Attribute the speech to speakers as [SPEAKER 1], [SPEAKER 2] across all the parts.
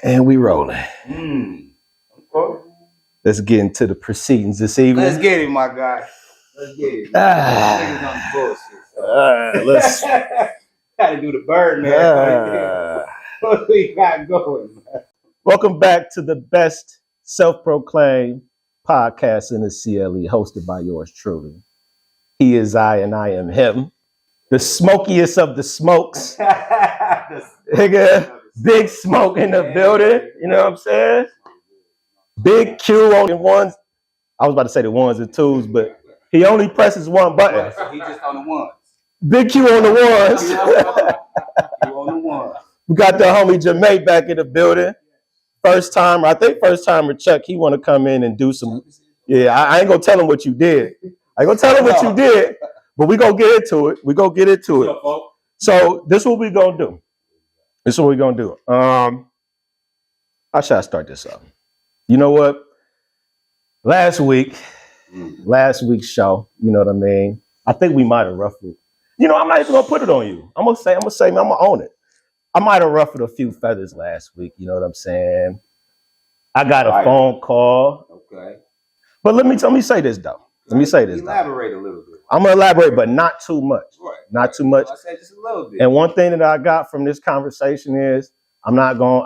[SPEAKER 1] And we rolling.
[SPEAKER 2] Okay.
[SPEAKER 1] Let's get into the proceedings this evening.
[SPEAKER 2] Let's get it, my guy. Let's get it.
[SPEAKER 1] Ah.
[SPEAKER 2] Niggas on bullshit.
[SPEAKER 1] Let's
[SPEAKER 2] Gotta do the bird, man. What we got going, man?
[SPEAKER 1] welcome back to the best self-proclaimed podcast in the CLE, hosted by yours truly. He is I and I am him. The smokiest of the smokes. Nigga, big smoke in the building. You know what I'm saying? Big Q on the ones. I was about to say the ones and twos, but he only presses one button.
[SPEAKER 2] So he just on the ones.
[SPEAKER 1] Big Q on the ones.
[SPEAKER 2] You on the ones.
[SPEAKER 1] We got the homie JMatt back in the building. First timer, I think first timer Chuck, he want to come in and do some. Yeah, I ain't gonna tell him what you did. I ain't gonna tell him what you did, but we gonna get into it. We gonna get into it. So this is what we gonna do. This is what we gonna do. How should I start this up? You know what? Last week's show, you know what I mean? I think we might have ruffled. You know, I'm not even gonna put it on you. I'm gonna own it. I might have ruffled a few feathers last week, you know what I'm saying? I got a phone call.
[SPEAKER 2] Okay.
[SPEAKER 1] But let me say this though.
[SPEAKER 2] Elaborate a little bit.
[SPEAKER 1] I'm gonna elaborate, but not too much.
[SPEAKER 2] Right.
[SPEAKER 1] Not too much.
[SPEAKER 2] I said just a little bit.
[SPEAKER 1] And one thing that I got from this conversation is I'm not gonna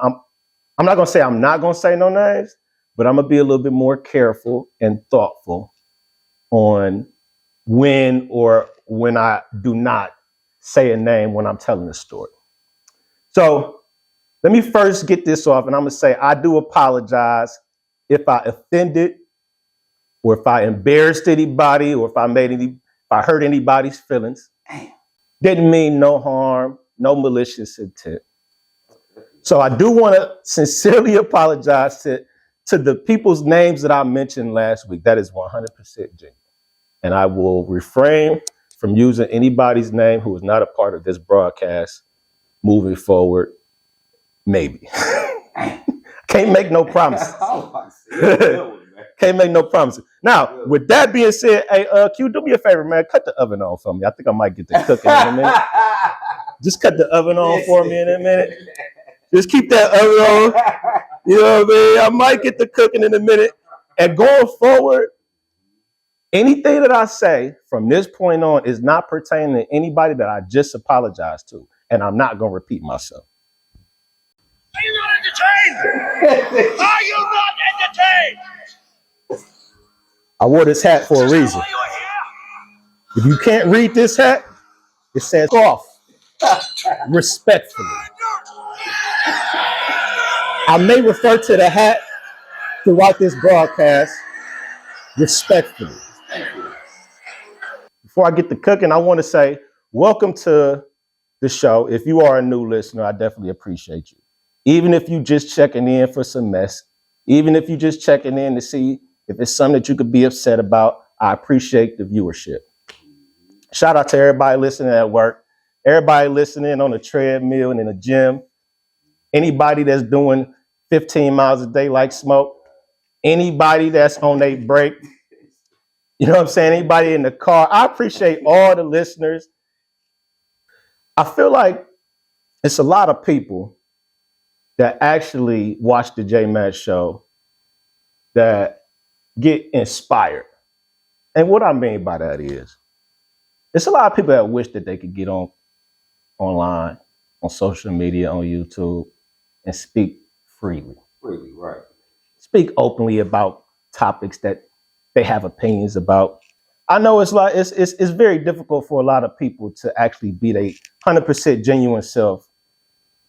[SPEAKER 1] say I'm not gonna say no names, but I'm gonna be a little bit more careful and thoughtful on when I do not say a name when I'm telling a story. So let me first get this off, and I'm gonna say I do apologize if I offended, or if I embarrassed anybody, or if I hurt anybody's feelings. Didn't mean no harm, no malicious intent. So I do want to sincerely apologize to the people's names that I mentioned last week. That is 100% genuine. And I will refrain from using anybody's name who is not a part of this broadcast moving forward. Maybe. Can't make no promises. Can't make no promises. Now, with that being said, hey, Q, do me a favor, man. Cut the oven on for me. I think I might get the cooking in a minute. Just cut the oven on for me in a minute. Just keep that oven on. You know what I mean? I might get the cooking in a minute. And going forward, anything that I say from this point on is not pertaining to anybody that I just apologized to. And I'm not going to repeat myself.
[SPEAKER 3] Are you not entertained? Are you not entertained?
[SPEAKER 1] I wore this hat for a reason. If you can't read this hat, it says off. Respectfully. I may refer to the hat throughout this broadcast respectfully. Before I get to cooking, I want to say welcome to the show. If you are a new listener, I definitely appreciate you. Even if you just checking in for some mess, even if you just checking in to see if it's something that you could be upset about, I appreciate the viewership. Shout out to everybody listening at work, everybody listening on the treadmill and in the gym, anybody that's doing 15 miles a day like Smoke, anybody that's on their break, you know what I'm saying, anybody in the car. I appreciate all the listeners. I feel like it's a lot of people that actually watch the JMatt show that get inspired. And what I mean by that is, it's a lot of people that wish that they could get online, on social media, on YouTube, and speak freely.
[SPEAKER 2] Freely, right.
[SPEAKER 1] Speak openly about topics that they have opinions about. I know it's very difficult for a lot of people to actually be their 100% genuine self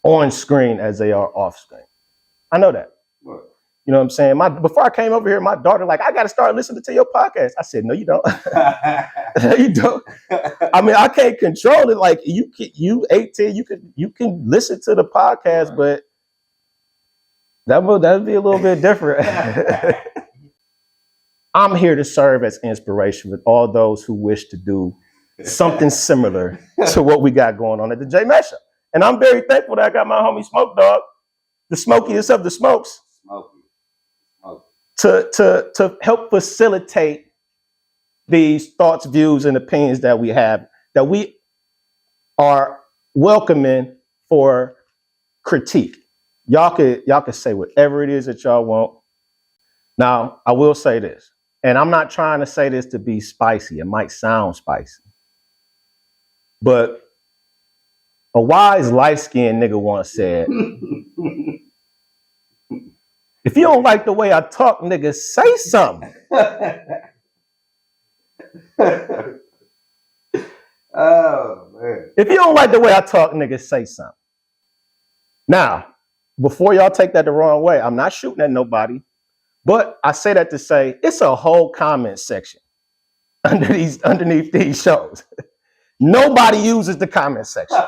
[SPEAKER 1] on screen as they are off screen. I know that.
[SPEAKER 2] Right.
[SPEAKER 1] You know what I'm saying? Before I came over here, my daughter I got to start listening to your podcast. I said, no, you don't. No, you don't. I mean, I can't control it. Like you 18, you can listen to the podcast, right. But that'd be a little bit different. I'm here to serve as inspiration with all those who wish to do something similar to what we got going on at the JMatt show. And I'm very thankful that I got my homie Smoke Dog, the smokiest of the smokes. To help facilitate these thoughts, views, and opinions that we have, that we are welcoming for critique. y'all could say whatever it is that y'all want. Now, I will say this, and I'm not trying to say this to be spicy. It might sound spicy, but a wise light-skinned nigga once said, if you don't like the way I talk, nigga, say something.
[SPEAKER 2] Oh man.
[SPEAKER 1] If you don't like the way I talk, nigga, say something. Now, before y'all take that the wrong way, I'm not shooting at nobody, but I say that to say it's a whole comment section underneath these shows. Nobody uses the comment section.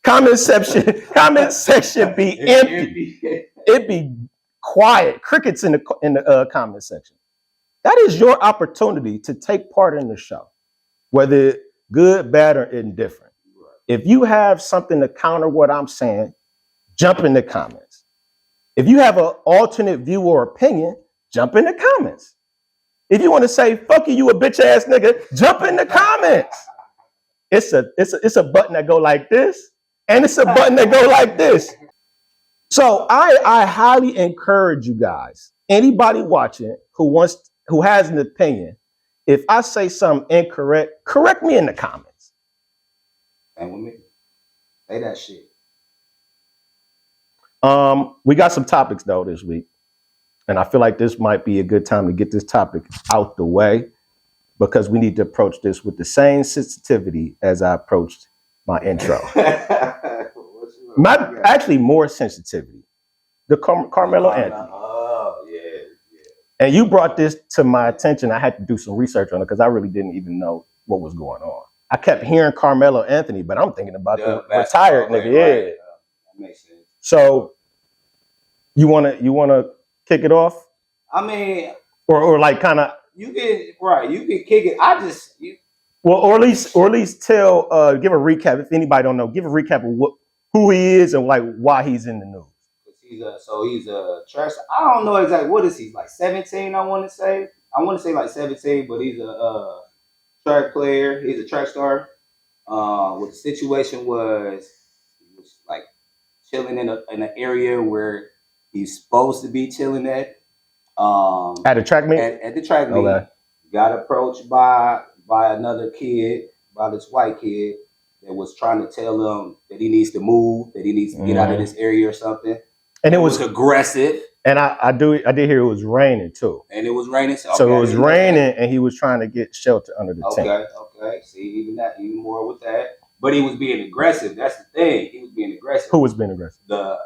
[SPEAKER 1] Comment section be empty. It be quiet, crickets in the comment section. That is your opportunity to take part in the show, whether good, bad, or indifferent. If you have something to counter what I'm saying, jump in the comments. If you have an alternate view or opinion, jump in the comments. If you want to say, fuck you a bitch ass nigga, jump in the comments. It's a button that go like this, and it's a button that go like this. So I highly encourage you guys, anybody watching who has an opinion, if I say something incorrect, correct me in the comments.
[SPEAKER 2] And with me, say that shit.
[SPEAKER 1] We got some topics though this week, and I feel like this might be a good time to get this topic out the way, because we need to approach this with the same sensitivity as I approached my intro. Actually more sensitivity. The Karmelo Anthony.
[SPEAKER 2] Oh, yeah.
[SPEAKER 1] And you brought this to my attention. I had to do some research on it because I really didn't even know what was going on. I kept hearing Karmelo Anthony, but I'm thinking about the retired nigga. Yeah.
[SPEAKER 2] Right. That makes sense.
[SPEAKER 1] So you wanna kick it off?
[SPEAKER 2] I mean,
[SPEAKER 1] or like kind of
[SPEAKER 2] you can kick it.
[SPEAKER 1] or at least tell give a recap if anybody don't know. Give a recap of who he is and like why he's in the news.
[SPEAKER 2] He's a trash. I don't know exactly what is he, like 17. I want to say like 17, but he's a track player. He's a track star. What the situation was, he was like chilling in an area where he's supposed to be chilling at.
[SPEAKER 1] At a track meet.
[SPEAKER 2] At the track meet,
[SPEAKER 1] okay.
[SPEAKER 2] Got approached by another kid, by this white kid that was trying to tell him that he needs to move, that he needs to get out of this area or something.
[SPEAKER 1] And it was
[SPEAKER 2] aggressive. And
[SPEAKER 1] I did hear it was raining too.
[SPEAKER 2] And it was raining.
[SPEAKER 1] So it was raining and he was trying to get shelter under the tent.
[SPEAKER 2] Okay. See, even more with that. But he was being aggressive. That's the thing. He was being aggressive.
[SPEAKER 1] Who was being aggressive?
[SPEAKER 2] The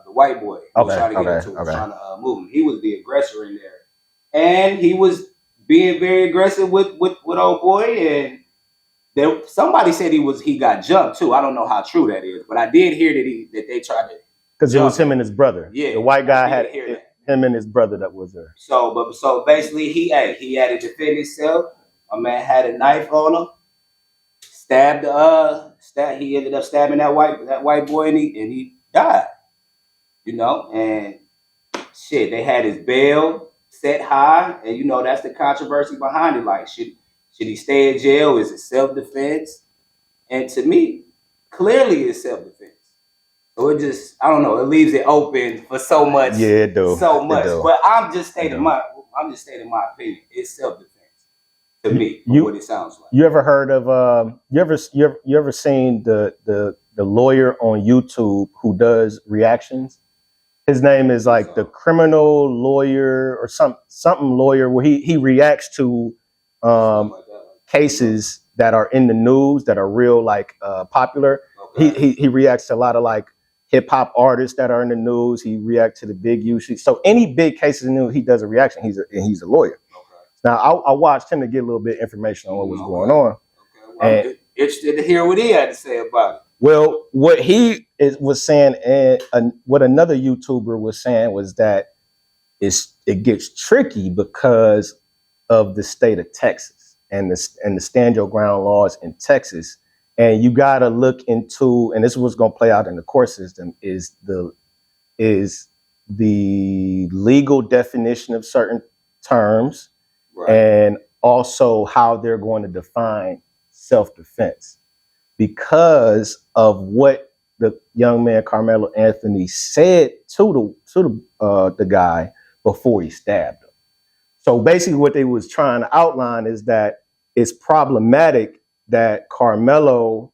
[SPEAKER 2] white boy. Who was trying to get into him, trying to move him. He was the aggressor in there. And he was being very aggressive with old boy. And somebody said he got jumped too. I don't know how true that is, but I did hear that they tried to.
[SPEAKER 1] Because it was him and his brother.
[SPEAKER 2] Yeah,
[SPEAKER 1] the white guy had him and his brother that was there.
[SPEAKER 2] So basically, he had to defend himself. A man had a knife on him. He ended up stabbing that white boy, and he died. And shit, they had his bail set high, and that's the controversy behind it. Like, should he stay in jail? Is it self-defense? And to me, clearly it's self-defense. So it just, I don't know, it leaves it open for so much.
[SPEAKER 1] Yeah, it do.
[SPEAKER 2] So much. But I'm just stating my opinion. It's self-defense to me, what it sounds like. You
[SPEAKER 1] ever heard of you ever seen the lawyer on YouTube who does reactions? His name is like the criminal lawyer or something lawyer, where he reacts to cases that are in the news that are real popular. Okay. He reacts to a lot of like hip hop artists that are in the news. He reacts to the big UC. So any big cases in the news, he does a reaction. He's a lawyer. Okay. Now I watched him to get a little bit of information on what was going on. Okay.
[SPEAKER 2] Well, I'm interested to hear what he had to say about it.
[SPEAKER 1] Well, what he was saying, and what another YouTuber was saying, was that it gets tricky because of the state of Texas and the stand your ground laws in Texas. And you got to look into, and this is what's going to play out in the court system, is the legal definition of certain terms, right, and also how they're going to define self-defense, because of what the young man Carmelo Anthony said to the guy before he stabbed him. So basically, what they was trying to outline is that it's problematic that Carmelo.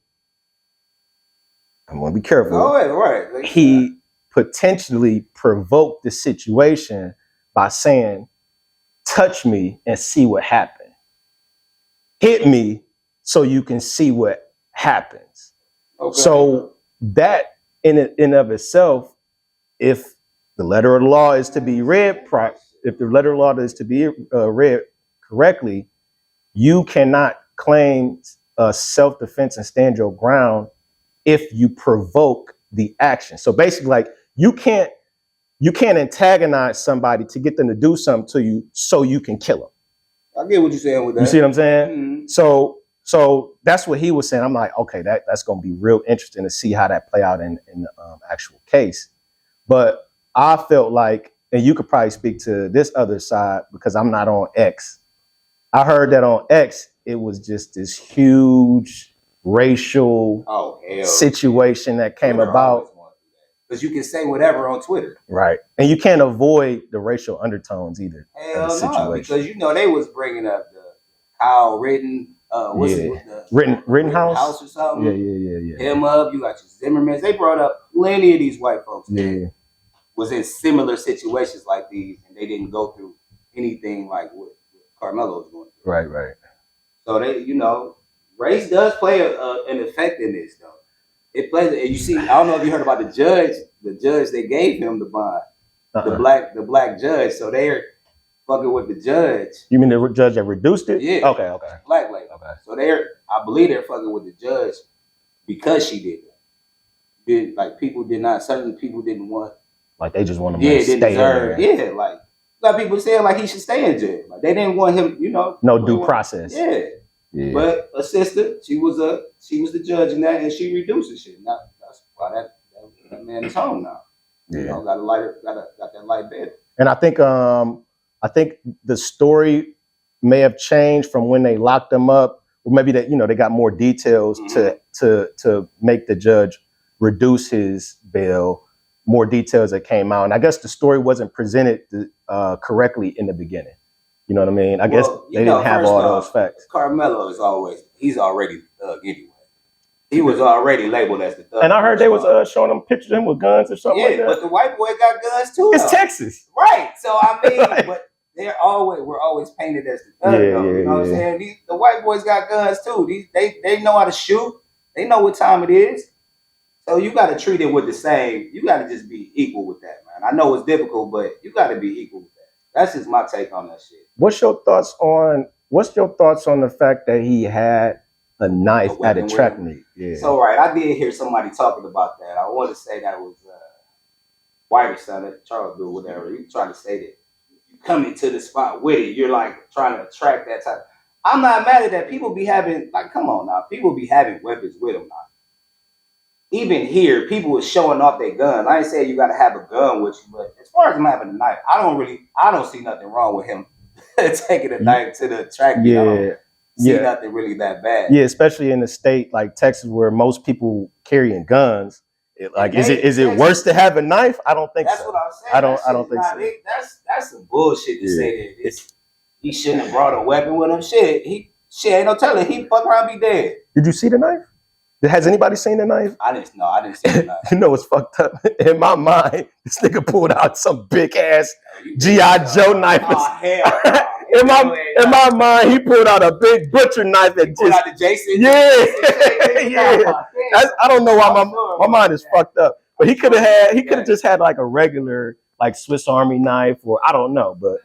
[SPEAKER 1] I'm gonna be careful.
[SPEAKER 2] Oh, right.
[SPEAKER 1] He potentially provoked the situation by saying, "Touch me and see what happens. Hit me so you can see what happens."
[SPEAKER 2] Okay.
[SPEAKER 1] So that in of itself, if the letter of the law is to be read, if the letter of the law is to be read correctly, you cannot claim self-defense and stand your ground if you provoke the action. So basically, like you can't antagonize somebody to get them to do something to you so you can kill them.
[SPEAKER 2] I get what you're saying with that.
[SPEAKER 1] You see what I'm saying?
[SPEAKER 2] Mm-hmm.
[SPEAKER 1] So that's what he was saying. I'm like, okay, that's going to be real interesting to see how that play out in the actual case. But I felt like, and you could probably speak to this other side because I'm not on X. I heard that on X, it was just this huge racial situation that came
[SPEAKER 2] Twitter
[SPEAKER 1] about.
[SPEAKER 2] Because you can say whatever on Twitter.
[SPEAKER 1] Right. And you can't avoid the racial undertones either.
[SPEAKER 2] Hell no, because you know they was bringing up the Kyle Rittenhouse. Rittenhouse or something.
[SPEAKER 1] Yeah.
[SPEAKER 2] Him up, you got your Zimmermans. They brought up plenty of these white folks that was in similar situations like these, and they didn't go through anything like what Carmelo was going through.
[SPEAKER 1] Right.
[SPEAKER 2] So they, race does play an effect in this, though. It plays, and you see, I don't know if you heard about the judge they gave him the bond, the black judge. So they're fucking with the judge.
[SPEAKER 1] You mean the judge that reduced it?
[SPEAKER 2] Yeah.
[SPEAKER 1] Okay.
[SPEAKER 2] Black lady. Okay. So I believe they're fucking with the judge because she did that. Certain people didn't want.
[SPEAKER 1] Like they just want him to stay in there.
[SPEAKER 2] Yeah, like a lot of people saying like he should stay in jail. Like they didn't want him,
[SPEAKER 1] no due process.
[SPEAKER 2] Yeah. But a sister, she was the judge in that, and she reduced the shit. Now that's why that man is home now.
[SPEAKER 1] Yeah.
[SPEAKER 2] Got that light bed.
[SPEAKER 1] And I think the story may have changed from when they locked him up, or maybe that they got more details to make the judge reduce his bail. More details that came out, and I guess the story wasn't presented correctly in the beginning. You know what I mean? I guess they didn't have all those facts.
[SPEAKER 2] Carmelo he's already the thug anyway. He was already labeled as the thug.
[SPEAKER 1] And I heard they was showing them pictures of him with guns or something like that.
[SPEAKER 2] But the white boy got guns too.
[SPEAKER 1] It's Texas.
[SPEAKER 2] Right. So I mean, but we're always painted as the thug though. You know what I'm saying? The white boys got guns too. They know how to shoot. They know what time it is. So you got to treat it with the same. You got to just be equal with that, man. I know it's difficult, but you got to be equal with that. That's just my take on that shit.
[SPEAKER 1] What's your thoughts on the fact that he had a knife at a track meet? Yeah.
[SPEAKER 2] So I did hear somebody talking about that. I want to say that was White or something, Charles do whatever. You trying to say that you come into the spot with it. You're like trying to attract that type. I'm not mad at that. People be having come on now. People be having weapons with them now. Even here, people were showing off their guns. I ain't saying you got to have a gun with you, but as far as him having a knife, I don't see nothing wrong with him taking a knife to the track.
[SPEAKER 1] Yeah.
[SPEAKER 2] I don't see nothing really that bad.
[SPEAKER 1] Yeah, especially in a state like Texas where most people carrying guns. Is it worse to have a knife? I don't think so.
[SPEAKER 2] That's what I'm saying.
[SPEAKER 1] I don't think so.
[SPEAKER 2] That's some bullshit to say that he shouldn't have brought a weapon with him. Shit, ain't no telling. He fuck around be dead.
[SPEAKER 1] Did you see the knife? Has anybody seen the knife?
[SPEAKER 2] I didn't see the knife.
[SPEAKER 1] You know what's fucked up? In my mind, this nigga pulled out some big ass G.I. Joe knife.
[SPEAKER 2] Oh, hell.
[SPEAKER 1] In my mind, he pulled out a big butcher knife and
[SPEAKER 2] pulled out the Jason.
[SPEAKER 1] Yeah. I don't know why my mind is fucked up. But he could have just had like a regular like Swiss Army knife, or I don't know. But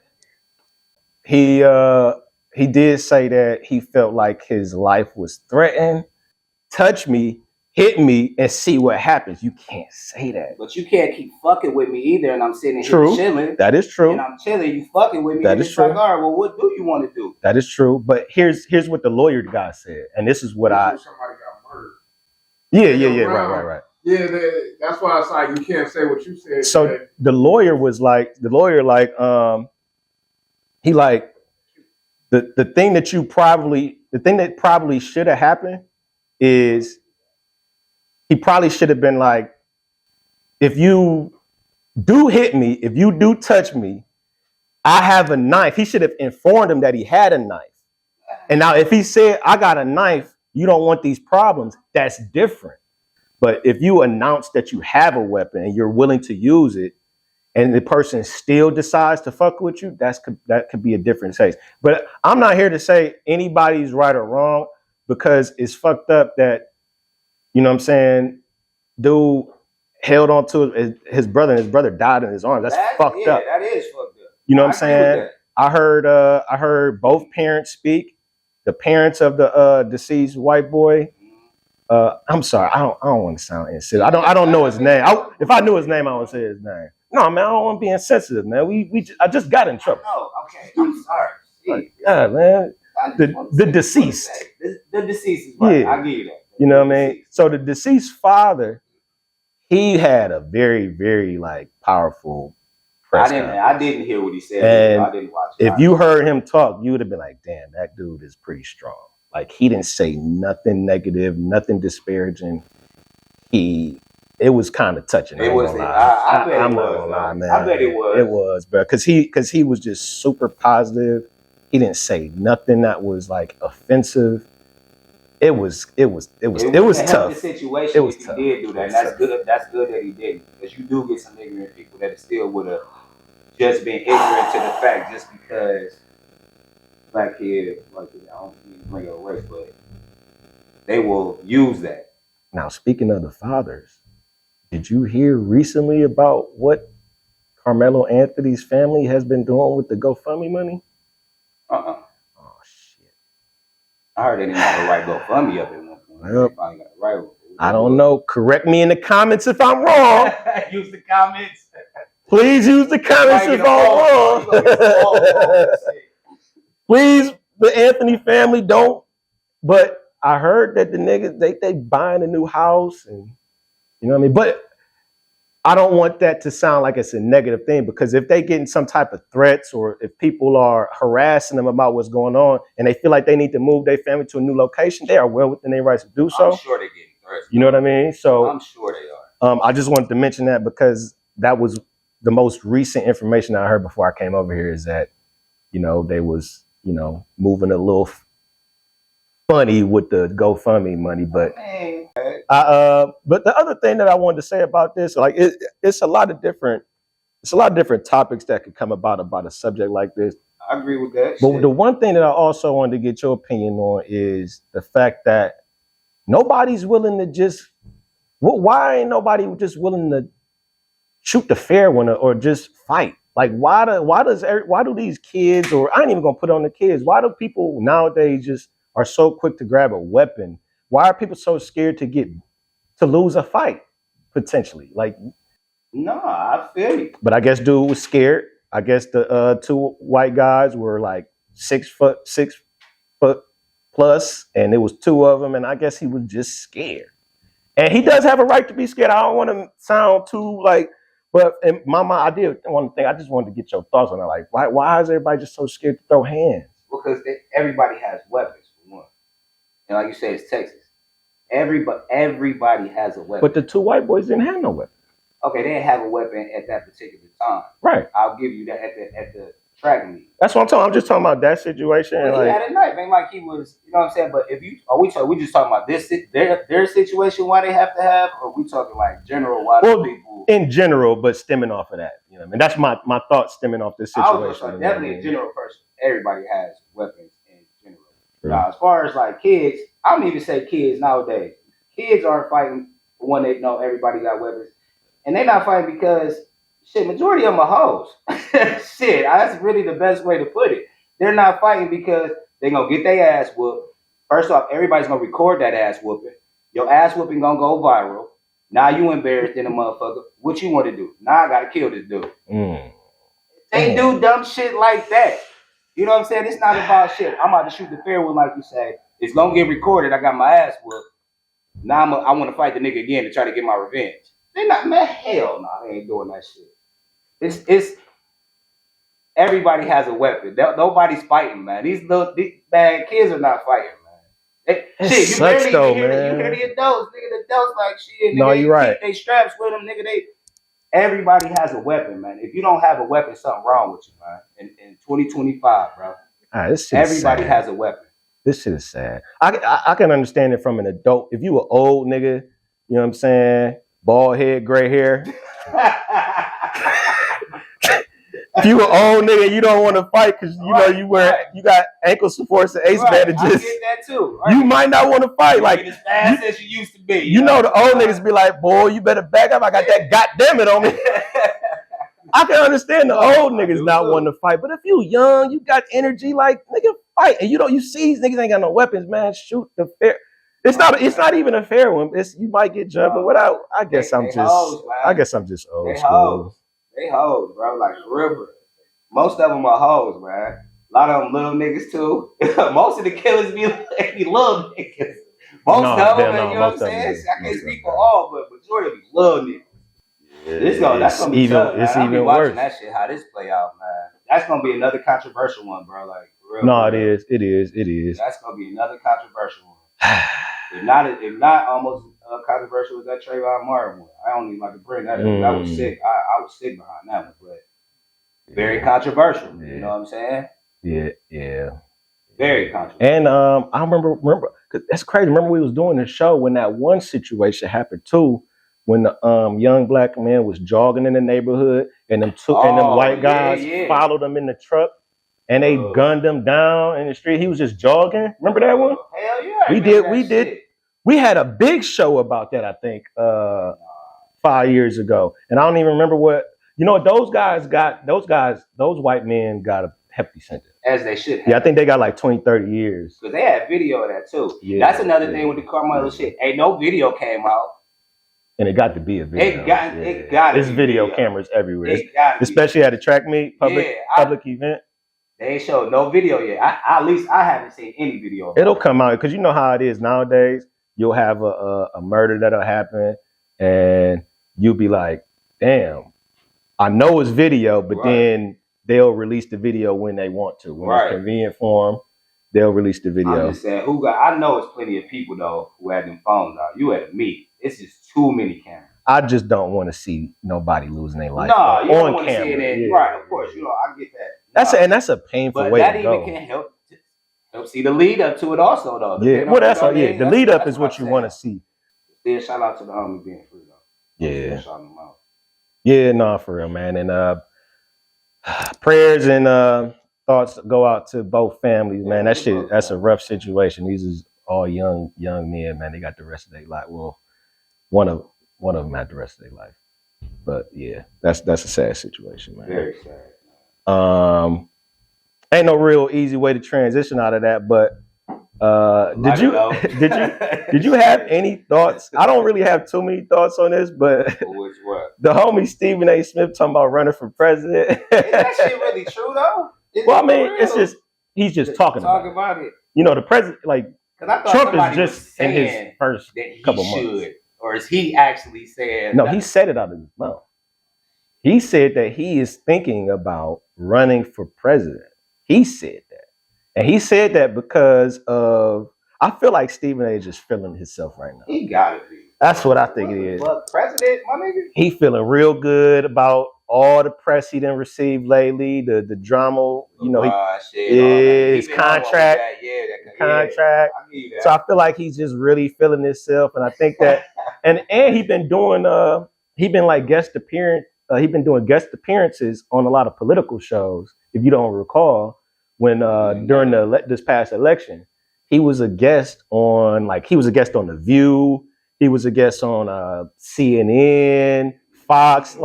[SPEAKER 1] he did say that he felt like his life was threatened. Touch me, hit me, and see what happens. You can't say that.
[SPEAKER 2] But you can't keep fucking with me either, and I'm sitting here chilling.
[SPEAKER 1] That is true.
[SPEAKER 2] And I'm chilling, you fucking with me.
[SPEAKER 1] That is true.
[SPEAKER 2] Like, all right, well, what do you want to do?
[SPEAKER 1] That is true. But here's what the lawyer guy said, and this is what
[SPEAKER 4] somebody got murdered.
[SPEAKER 1] Yeah. Right.
[SPEAKER 4] Yeah, that's why it's like you can't say what you said.
[SPEAKER 1] So the lawyer the thing that probably should have happened is he probably should have been like, if you do hit me, if you do touch me, I have a knife. He should have informed him that he had a knife. And now if he said, I got a knife, you don't want these problems, that's different. But if you announce that you have a weapon and you're willing to use it, and the person still decides to fuck with you, that could be a different case. But I'm not here to say anybody's right or wrong, because it's fucked up that, you know what I'm saying, dude held on to his brother and his brother died in his arms. That's fucked up.
[SPEAKER 2] That is fucked up.
[SPEAKER 1] You know what I'm saying? I heard both parents speak. The parents of the deceased white boy. I'm sorry, I don't want to sound insensitive. I don't know his name. If I knew his name, I would say his name. No, man, I don't want to be insensitive, man. I just got in trouble.
[SPEAKER 2] Oh, okay. I'm sorry.
[SPEAKER 1] Like, yeah, man. The deceased.
[SPEAKER 2] The deceased is right.
[SPEAKER 1] Yeah.
[SPEAKER 2] I'll give you that.
[SPEAKER 1] You know what I mean? So the deceased father, he had a very, very like powerful press conference.
[SPEAKER 2] I didn't hear what he said.
[SPEAKER 1] And
[SPEAKER 2] I didn't watch it.
[SPEAKER 1] If you heard him talk, you would have been like, damn, that dude is pretty strong. Like, he didn't say nothing negative, nothing disparaging. It was kind of touching.
[SPEAKER 2] It was. I bet it was, man. I bet it was.
[SPEAKER 1] It was, bro, because he was just super positive. He didn't say nothing that was like offensive. It was tough.
[SPEAKER 2] The situation
[SPEAKER 1] it was
[SPEAKER 2] if
[SPEAKER 1] tough.
[SPEAKER 2] He did do that. And that's good. That's good that he didn't, because you do get some ignorant people that still would have just been ignorant to the fact just because black kid, like, I don't mean to bring up race, but they will use that.
[SPEAKER 1] Now, speaking of the fathers, did you hear recently about what Karmelo Anthony's family has been doing with the GoFundMe money?
[SPEAKER 2] Oh
[SPEAKER 1] shit!
[SPEAKER 2] I heard they didn't have to write GoFundMe up at one point.
[SPEAKER 1] Yep.
[SPEAKER 2] Probably got to write one.
[SPEAKER 1] I don't know. Correct me in the comments if I'm wrong.
[SPEAKER 2] Use the comments.
[SPEAKER 1] Please use the comments if I'm wrong. Please, the Anthony family don't. But I heard that the niggas, they buying a new house, and you know what I mean? But I don't want that to sound like it's a negative thing, because if they getting some type of threats, or if people are harassing them about what's going on and they feel like they need to move their family to a new location, they are well within their rights to do so.
[SPEAKER 2] I'm sure they're getting threats.
[SPEAKER 1] You know what I mean? So
[SPEAKER 2] I'm sure they are.
[SPEAKER 1] I just wanted to mention that, because that was the most recent information I heard before I came over here, is that, you know, they was, you know, moving a little funny with the GoFundMe money. But but the other thing that I wanted to say about this, like, it's a lot of different topics that could come about a subject like this.
[SPEAKER 2] I agree with that.
[SPEAKER 1] But the one thing that I also wanted to get your opinion on is the fact that nobody's willing to just, why ain't nobody just willing to shoot the fair one, or just fight? Like, why do these kids, or I ain't even gonna put on the kids, why do people nowadays just are so quick to grab a weapon? Why are people so scared to lose a fight potentially? Like,
[SPEAKER 2] no, I feel you.
[SPEAKER 1] But I guess dude was scared. I guess the two white guys were like 6 foot plus, and there was two of them, and I guess he was just scared. And he does have a right to be scared. I don't want to sound too like, but in my mind, I did one thing. I just wanted to get your thoughts on it. Like, why is everybody just so scared to throw hands?
[SPEAKER 2] Because everybody has weapons, for one. And like you said, it's Texas. Everybody has a weapon.
[SPEAKER 1] But the two white boys didn't have no weapon.
[SPEAKER 2] Okay, they didn't have a weapon at that particular time.
[SPEAKER 1] Right.
[SPEAKER 2] I'll give you that at the track meet.
[SPEAKER 1] That's what I'm talking. I'm just talking about that situation.
[SPEAKER 2] Well,
[SPEAKER 1] like,
[SPEAKER 2] he had a knife, ain't like he was, you know what I'm saying? But if you we just talking about this their situation, why they have to have, or we talking like general why people
[SPEAKER 1] in general, but stemming off of that, you know what I mean? That's my thought stemming off this situation.
[SPEAKER 2] I was definitely a general person. Everybody has weapons in general. Right. Now, as far as like kids, I don't even say kids nowadays. Kids aren't fighting when they know everybody got weapons. And they're not fighting because, shit, majority of them are hoes. Shit, that's really the best way to put it. They're not fighting because they're going to get their ass whooped. First off, everybody's going to record that ass whooping. Your ass whooping going to go viral. Now you embarrassed in a motherfucker. What you want to do? Now I got to kill this dude. They do dumb shit like that. You know what I'm saying? It's not about shit. I'm about to shoot the fair one, like you say. It's going to get recorded. I got my ass whooped. Now I want to fight the nigga again to try to get my revenge. They not, man, hell no, they ain't doing that shit. It's everybody has a weapon. Nobody's fighting, man. These bad kids are not fighting, man. Shit, you
[SPEAKER 1] sucks
[SPEAKER 2] barely
[SPEAKER 1] though,
[SPEAKER 2] even hear
[SPEAKER 1] man.
[SPEAKER 2] the adults. Nigga, the adults like shit. Nigga,
[SPEAKER 1] No, you're right.
[SPEAKER 2] keep they straps with them. Nigga, everybody has a weapon, man. If you don't have a weapon, something wrong with you, man. In 2025, bro.
[SPEAKER 1] This shit
[SPEAKER 2] Everybody
[SPEAKER 1] sad.
[SPEAKER 2] has a weapon.
[SPEAKER 1] This shit is sad. I can understand it from an adult. If you an old nigga, you know what I'm saying? Bald head, gray hair. If you an old nigga, you don't want to fight because you know you got ankle supports and ace bandages.
[SPEAKER 2] I get that too.
[SPEAKER 1] You might not want to fight. Like
[SPEAKER 2] as fast as you used to be.
[SPEAKER 1] You know the old niggas be like, boy, you better back up. I got that goddamn it on me. I can understand the old niggas not wanting to fight, but if you young, you got energy, like nigga, fight. And you see these niggas ain't got no weapons, man. Shoot the fair. It's not even a fair one. You might get jumped, but without. I guess I'm just old school.
[SPEAKER 2] They hoes, bro. Like river. Most of them are hoes, man. A lot of them little niggas too. Most of the killers be little niggas. Most of them, you know what I'm saying? I can't speak for all, but majority be little niggas.
[SPEAKER 1] Yeah,
[SPEAKER 2] that's gonna be tough, man.
[SPEAKER 1] It's
[SPEAKER 2] I'll be
[SPEAKER 1] even
[SPEAKER 2] watching
[SPEAKER 1] worse.
[SPEAKER 2] that shit, how this play out, man. That's gonna be another controversial one, bro. Like, real.
[SPEAKER 1] No, it is.
[SPEAKER 2] That's gonna be another controversial one. if not almost controversial as that Trayvon Martin one. I don't even like to bring that up. That was sick. I was sick behind that one, but very controversial. You know what I'm saying?
[SPEAKER 1] Yeah.
[SPEAKER 2] Very controversial.
[SPEAKER 1] And I remember, cause that's crazy. Remember we was doing the show when that one situation happened too, when the young black man was jogging in the neighborhood and them white guys followed him in the truck and they gunned him down in the street. He was just jogging. Remember that one?
[SPEAKER 2] Hell yeah.
[SPEAKER 1] We did. We had a big show about that, I think, 5 years ago. And I don't even remember what, those white men got a hefty sentence.
[SPEAKER 2] As they should have.
[SPEAKER 1] Yeah, I think they got like 20, 30 years.
[SPEAKER 2] Because they had video of that too.
[SPEAKER 1] Yeah,
[SPEAKER 2] that's another thing with the Karmelo shit. Ain't no video came out.
[SPEAKER 1] And it got to be a video.
[SPEAKER 2] It got
[SPEAKER 1] There's video cameras everywhere.
[SPEAKER 2] Especially
[SPEAKER 1] at a track meet, public event.
[SPEAKER 2] They ain't showed no video yet. At least I haven't seen any video.
[SPEAKER 1] It'll come out because you know how it is nowadays. You'll have a murder that'll happen and you'll be like, damn, I know it's video, but then they'll release the video when they want to. When it's convenient for them, they'll release the video.
[SPEAKER 2] I'm just saying, I know it's plenty of people though who had them phones out. You had to meet. It's just too many cameras.
[SPEAKER 1] I just don't want to see nobody losing their life
[SPEAKER 2] you don't want
[SPEAKER 1] camera.
[SPEAKER 2] to see it. Right, of course. I get that.
[SPEAKER 1] That's a painful way to go.
[SPEAKER 2] But that even can help see the lead up to it also though.
[SPEAKER 1] Yeah, well that's all. Yeah, the lead up is what you want to see.
[SPEAKER 2] Yeah, shout out to the homie being free though.
[SPEAKER 1] Yeah.
[SPEAKER 2] Shout him out.
[SPEAKER 1] Yeah, no, for real, man. And prayers and thoughts go out to both families, man. That's a rough situation. These is all young men, man. They got the rest of their life. Well, one of them had the rest of their life. But yeah, that's a sad situation, man.
[SPEAKER 2] Very sad.
[SPEAKER 1] Ain't no real easy way to transition out of that, but did you have any thoughts? I don't really have too many thoughts on this, but the homie Stephen A. Smith talking about running for president.
[SPEAKER 2] Is that shit really true though?
[SPEAKER 1] Well, I mean, he's just talking about it. The president, like Trump is just in his first couple months.
[SPEAKER 2] Or is he actually saying?
[SPEAKER 1] No, he said it out of his mouth. He said that he is thinking about running for president. He said that. And he said that because of, I feel like Stephen A. is just feeling himself right now.
[SPEAKER 2] He got it.
[SPEAKER 1] That's what I think it is.
[SPEAKER 2] But president, my nigga?
[SPEAKER 1] He feeling real good about all the press he done received lately, the drama, his contract. Contract. So I feel like he's just really feeling himself. And I think that, and he been doing, he been doing guest appearances on a lot of political shows. If you don't recall, when during this past election, he was a guest on The View. He was a guest on CNN, Fox,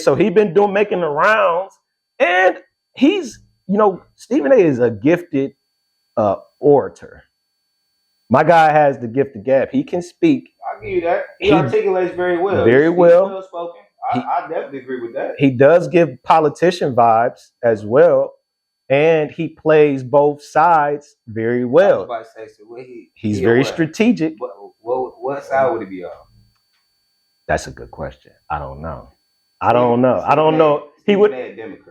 [SPEAKER 1] so he been making the rounds, and he's, Stephen A. is a gifted orator. My guy has the gift of gab. He can speak.
[SPEAKER 2] I'll give you that. He articulates very well.
[SPEAKER 1] Very well.
[SPEAKER 2] He's well spoken. I definitely agree with that.
[SPEAKER 1] He does give politician vibes as well, and he plays both sides very well.
[SPEAKER 2] I was about to say, so
[SPEAKER 1] he's very strategic.
[SPEAKER 2] What side would he be on?
[SPEAKER 1] That's a good question. I don't know. He would.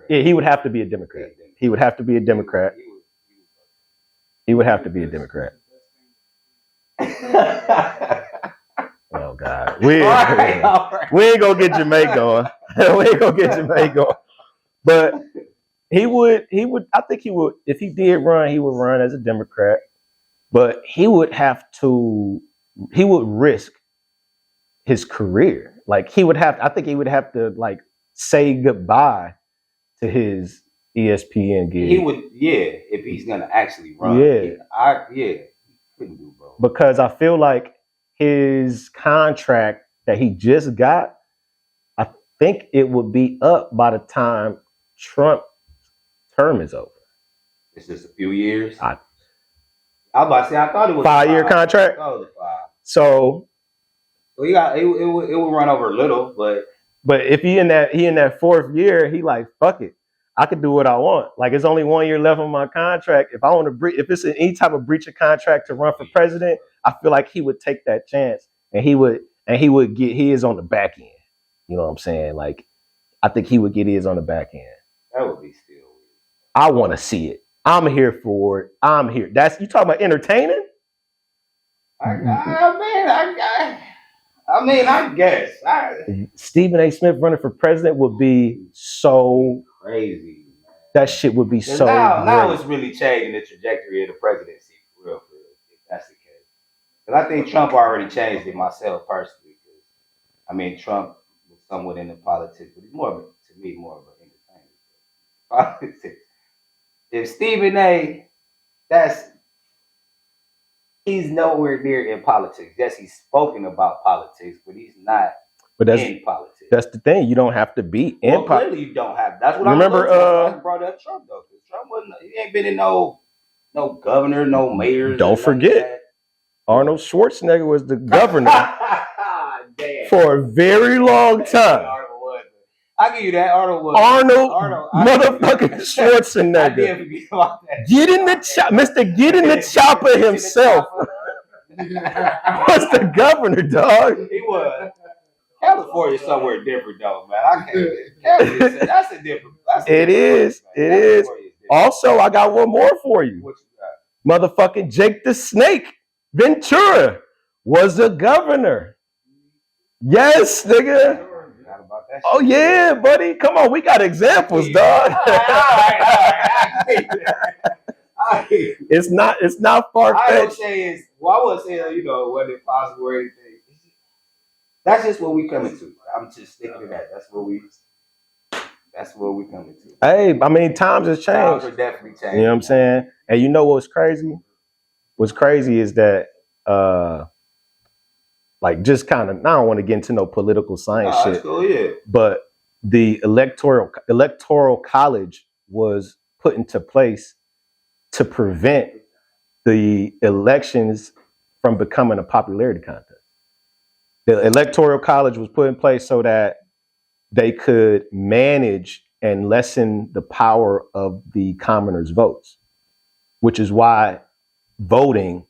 [SPEAKER 1] Yeah, he would have to be a Democrat. He would have to be a Democrat. He would have to be a Democrat. Oh God, we
[SPEAKER 2] All right.
[SPEAKER 1] we ain't gonna get JMatt going. We ain't gonna get JMatt going. But he would. I think he would. If he did run, he would run as a Democrat. But he would have to. He would risk his career. Like he would have. I think he would have to like say goodbye to his ESPN gig.
[SPEAKER 2] He would, if he's gonna actually run.
[SPEAKER 1] Yeah.
[SPEAKER 2] He couldn't do both.
[SPEAKER 1] Because I feel like his contract that he just got, I think it would be up by the time Trump's term is over.
[SPEAKER 2] It's just a few years.
[SPEAKER 1] I
[SPEAKER 2] was about to say, I thought it was
[SPEAKER 1] 5-year contract.
[SPEAKER 2] I thought it was 5.
[SPEAKER 1] So
[SPEAKER 2] he got it would run over a little,
[SPEAKER 1] but if he in that 4th year, he like, fuck it. I could do what I want. Like it's only 1 year left on my contract. If I want to if it's any type of breach of contract to run for president, I feel like he would take that chance and he would get his on the back end. You know what I'm saying? Like I think he would get his on the back end.
[SPEAKER 2] that would be still weird.
[SPEAKER 1] I want to see it. I'm here for it. I'm here. That's you talking about entertaining?
[SPEAKER 2] I guess.
[SPEAKER 1] Stephen A. Smith running for president would be so
[SPEAKER 2] crazy. Man.
[SPEAKER 1] That shit would be so.
[SPEAKER 2] Now it's really changing the trajectory of the presidency for real. If that's the case, because I think Trump already changed it myself personally. Because I mean, Trump was somewhat into politics, but he's more of an entertainer. Politics. If Stephen A. He's nowhere near in politics. Yes, he's spoken about politics, but he's not in politics.
[SPEAKER 1] That's the thing. You don't have to be in politics.
[SPEAKER 2] Clearly, you don't have. That's what
[SPEAKER 1] remember.
[SPEAKER 2] I brought up Trump though. Trump wasn't. He ain't been in no governor, no mayor.
[SPEAKER 1] Don't forget, Arnold Schwarzenegger was the governor for a very long time.
[SPEAKER 2] I'll give you that. Arnold
[SPEAKER 1] motherfucking Schwarzenegger.
[SPEAKER 2] I did forget about that.
[SPEAKER 1] Get in the Mr. Get in the chopper himself. Was the governor, dog.
[SPEAKER 2] He was. California's somewhere different though, man. I can't. California, that's a different.
[SPEAKER 1] It is. Also, I got one more for you.
[SPEAKER 2] What you got?
[SPEAKER 1] Motherfucking Jake the Snake Ventura was a governor. Yes, nigga. Oh yeah, buddy. Come on, we got examples, dog.
[SPEAKER 2] All right.
[SPEAKER 1] It's not far fetched.
[SPEAKER 2] I wouldn't say it wasn't possible or anything. That's just what we coming to. I'm just sticking to that. That's what we coming to.
[SPEAKER 1] Hey, I mean, times has changed.
[SPEAKER 2] Times are definitely changing.
[SPEAKER 1] You know what I'm saying? And you know what's crazy? What's crazy is that like just kind of, I don't want to get into no political science shit.
[SPEAKER 2] Cool, yeah.
[SPEAKER 1] But the electoral college was put into place to prevent the elections from becoming a popularity contest. The electoral college was put in place so that they could manage and lessen the power of the commoners' votes, which is why voting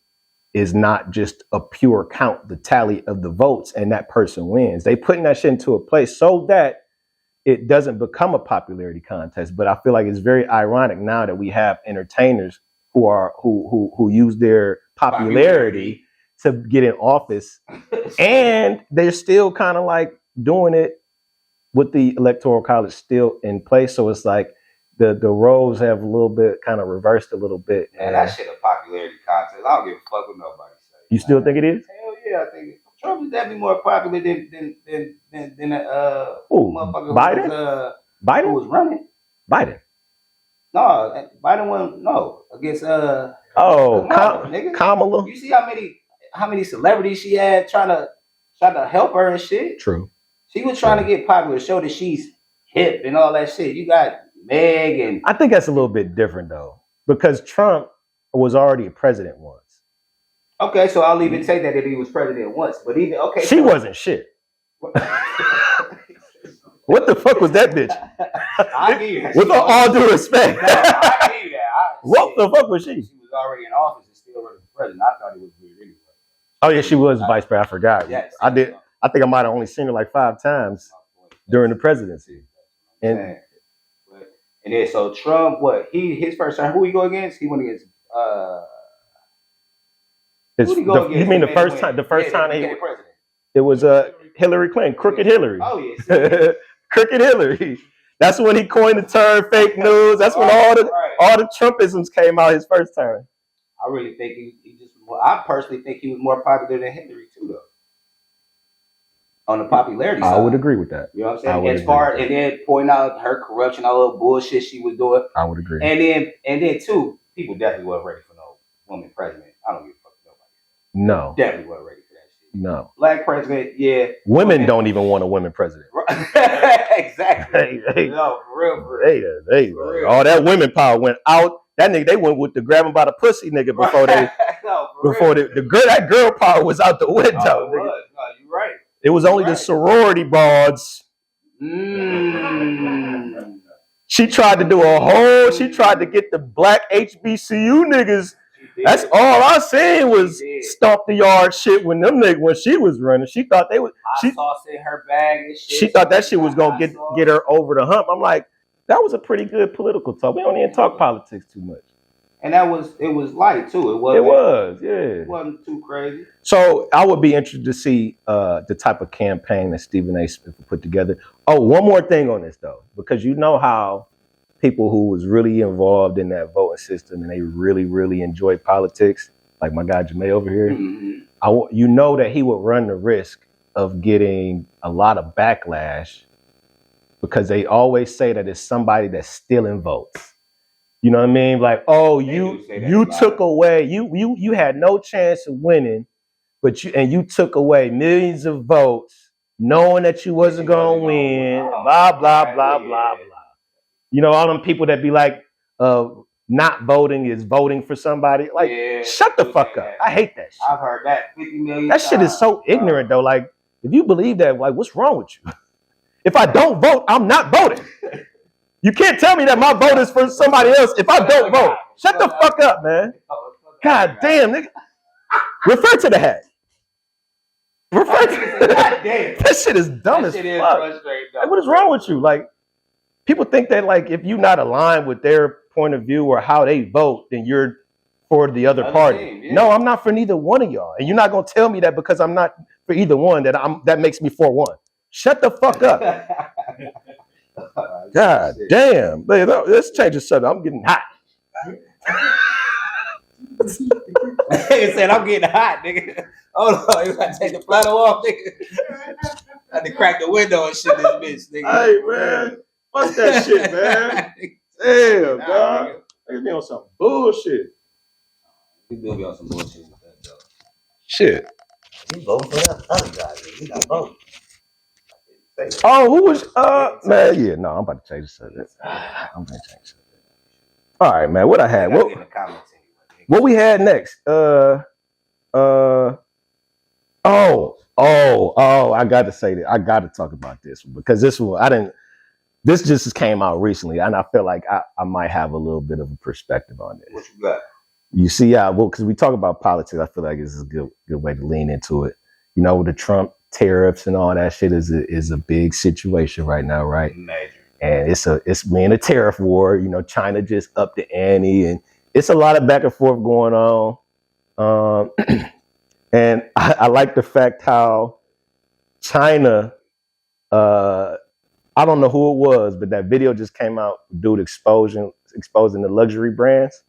[SPEAKER 1] is not just a pure count, the tally of the votes, and that person wins. They putting that shit into a place so that it doesn't become a popularity contest. But I feel like it's very ironic now that we have entertainers who use their popularity to get in office, and they're still kind of like doing it with the electoral college still in place. So it's like the roles have a little bit kind of reversed a little bit.
[SPEAKER 2] Man, that shit a popularity contest. I don't give a fuck what nobody say.
[SPEAKER 1] You still think it is?
[SPEAKER 2] Hell yeah, I think Trump is definitely more popular than motherfucker
[SPEAKER 1] Biden? Biden
[SPEAKER 2] who was running.
[SPEAKER 1] Biden.
[SPEAKER 2] No, Biden won. No, against
[SPEAKER 1] Kamala.
[SPEAKER 2] You see how many celebrities she had trying to help her and shit.
[SPEAKER 1] True.
[SPEAKER 2] She was trying to get popular, show that she's hip and all that shit. You got Meg and.
[SPEAKER 1] I think that's a little bit different though, because Trump was already a president once.
[SPEAKER 2] Okay, so I'll even say that he was president once, but even okay.
[SPEAKER 1] She wasn't shit. What the fuck was that bitch?
[SPEAKER 2] I give you that.
[SPEAKER 1] With all due respect.
[SPEAKER 2] No, I give you that.
[SPEAKER 1] What the fuck was she?
[SPEAKER 2] She was already in office and still running for president. I thought it was weird anyway.
[SPEAKER 1] Oh yeah, she was vice president. I forgot.
[SPEAKER 2] Yes,
[SPEAKER 1] I did. I think I might have only seen her like 5 times during the presidency. And
[SPEAKER 2] then so Trump, his first term, who he go against? He went against
[SPEAKER 1] It's
[SPEAKER 2] Who'd he go
[SPEAKER 1] you
[SPEAKER 2] against?
[SPEAKER 1] mean
[SPEAKER 2] He
[SPEAKER 1] the
[SPEAKER 2] made
[SPEAKER 1] first
[SPEAKER 2] win.
[SPEAKER 1] time? The first
[SPEAKER 2] Yeah,
[SPEAKER 1] time
[SPEAKER 2] he
[SPEAKER 1] he
[SPEAKER 2] became president.
[SPEAKER 1] it was Hillary Clinton, Crooked Hillary.
[SPEAKER 2] Oh yeah, see?
[SPEAKER 1] Crooked Hillary. That's when he coined the term fake news. That's when all the Trumpisms came out his first term.
[SPEAKER 2] I really think he just. I personally think he was more popular than Hillary too, though. On the popularity side,
[SPEAKER 1] I would agree with that.
[SPEAKER 2] You know what I'm saying? As far and then pointing out her corruption, all the bullshit she was doing.
[SPEAKER 1] I would agree.
[SPEAKER 2] And then too, people definitely weren't ready for no woman president. I don't give a fuck nobody.
[SPEAKER 1] No,
[SPEAKER 2] definitely weren't ready for that shit.
[SPEAKER 1] No,
[SPEAKER 2] black president, yeah.
[SPEAKER 1] Women don't even want a woman president.
[SPEAKER 2] Exactly.
[SPEAKER 1] Hey.
[SPEAKER 2] No, for real, for real.
[SPEAKER 1] For real. All that women power went out. That nigga, they went with the grab him by the pussy nigga before they. That girl power was out the window.
[SPEAKER 2] No, you're right.
[SPEAKER 1] It was only the sorority broads. She tried to do she tried to get the black HBCU niggas. That's all I seen was stomp the yard shit when she was running. She thought they was
[SPEAKER 2] sauce in her bag and shit.
[SPEAKER 1] She thought that shit was gonna get her over the hump. I'm like, that was a pretty good political talk. We don't even talk politics too much.
[SPEAKER 2] And it was light too. It wasn't too crazy.
[SPEAKER 1] So I would be interested to see the type of campaign that Stephen A. Smith put together. Oh, one more thing on this though, because you know how people who was really involved in that voting system and they really, really enjoy politics, like my guy JMatt over here, you know that he would run the risk of getting a lot of backlash because they always say that it's somebody that's stealing votes. You know what I mean? Like, oh, you took away, you had no chance of winning, but you took away millions of votes, knowing that you wasn't gonna win. Blah blah blah blah blah. You know, all them people that be like, not voting is voting for somebody. Like, shut the fuck up. I hate that shit.
[SPEAKER 2] I've heard that 50 million
[SPEAKER 1] That shit is so ignorant though. Like, if you believe that, like, what's wrong with you? If I don't vote, I'm not voting. You can't tell me that my vote is for somebody else if I don't vote. Shut the fuck up, man. God damn, nigga. Refer to the hat. Refer to that. That shit is dumb as fuck. Like, what is wrong with you? Like, people think that, like, if you're not aligned with their point of view or how they vote, then you're for the other party. No, I'm not for neither one of y'all. And you're not gonna tell me that because I'm not for either one that makes me for one. Shut the fuck up. God damn. Let's change the subject. I'm getting hot.
[SPEAKER 2] Nigga said, I'm getting hot, nigga. Hold on, you gotta take the platter off, nigga. I had to crack the window and shit this bitch, nigga.
[SPEAKER 1] Hey, man. Fuck that shit, man. Damn, dog. Niggas be on some bullshit.
[SPEAKER 2] You do be on some bullshit with that, though.
[SPEAKER 1] Shit.
[SPEAKER 2] You vote for that other guy, nigga. You got vote.
[SPEAKER 1] Oh, who was man? Yeah, no, I'm about to change the subject. I'm gonna change the subject. All right, man. What I had? What we had next? I got to say that. I got to talk about this one because this one this just came out recently, and I feel like I might have a little bit of a perspective on this.
[SPEAKER 2] What you got?
[SPEAKER 1] You see, because we talk about politics, I feel like it's a good way to lean into it. You know, with the Trump tariffs and all that shit is a big situation right now, right?
[SPEAKER 2] Major.
[SPEAKER 1] And it's being a tariff war. You know, China just upped the ante, and it's a lot of back and forth going on. And I like the fact how China, I don't know who it was, but that video just came out, dude exposing the luxury brands.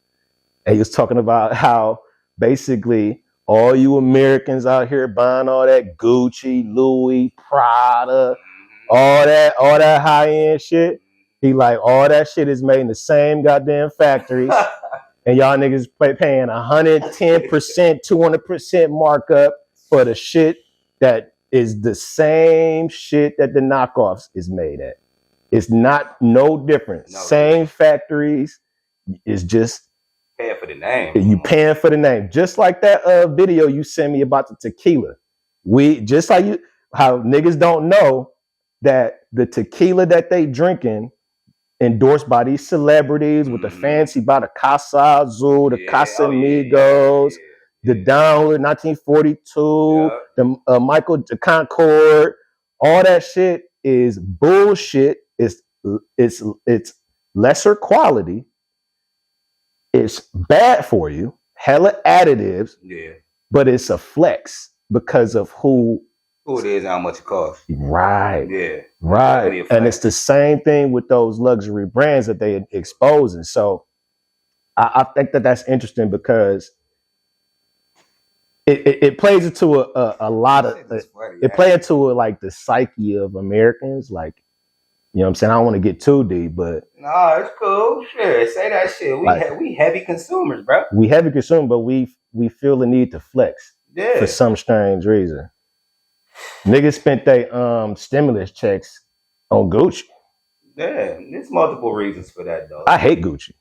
[SPEAKER 1] And he was talking about how basically all you Americans out here buying all that Gucci, Louis, Prada, all that high-end shit. He like, all that shit is made in the same goddamn factories. And y'all niggas paying 110%, 200% markup for the shit that is the same shit that the knockoffs is made at. It's no different. Same factories. It's just
[SPEAKER 2] paying for the name.
[SPEAKER 1] You paying for the name. Just like that video you sent me about the tequila. Just like how niggas don't know that the tequila that they drinking endorsed by these celebrities with the fancy by the Casa Azul, the Casamigos, the Downward 1942, the Michael the Concord, all that shit is bullshit. It's lesser quality. It's bad for you. Hella additives.
[SPEAKER 2] Yeah.
[SPEAKER 1] but it's a flex because of who
[SPEAKER 2] it is and how much it costs.
[SPEAKER 1] Right.
[SPEAKER 2] Yeah.
[SPEAKER 1] Right. And it's the same thing with those luxury brands that they exposing. So I think that's interesting because it plays into a lot of it plays into like the psyche of Americans. Like, you know what I'm saying? I don't want to get too deep, but
[SPEAKER 2] no, it's cool. Sure, say that shit. We heavy consumers, bro.
[SPEAKER 1] We heavy consumers, but we feel the need to flex for some strange reason. Niggas spent their stimulus checks on Gucci.
[SPEAKER 2] Yeah, there's multiple reasons for that though.
[SPEAKER 1] I hate Gucci.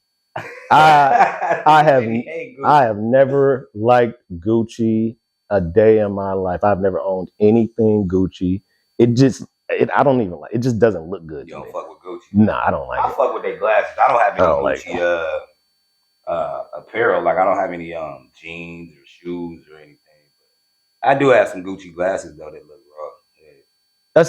[SPEAKER 1] I have never liked Gucci a day in my life. I've never owned anything Gucci. I don't even like it. Just doesn't look good.
[SPEAKER 2] You don't fuck with Gucci?
[SPEAKER 1] Nah, I don't like it.
[SPEAKER 2] I fuck with their glasses. I don't have any Gucci apparel. Like I don't have any jeans or shoes or anything. But I do have some Gucci glasses though that look raw. Yeah.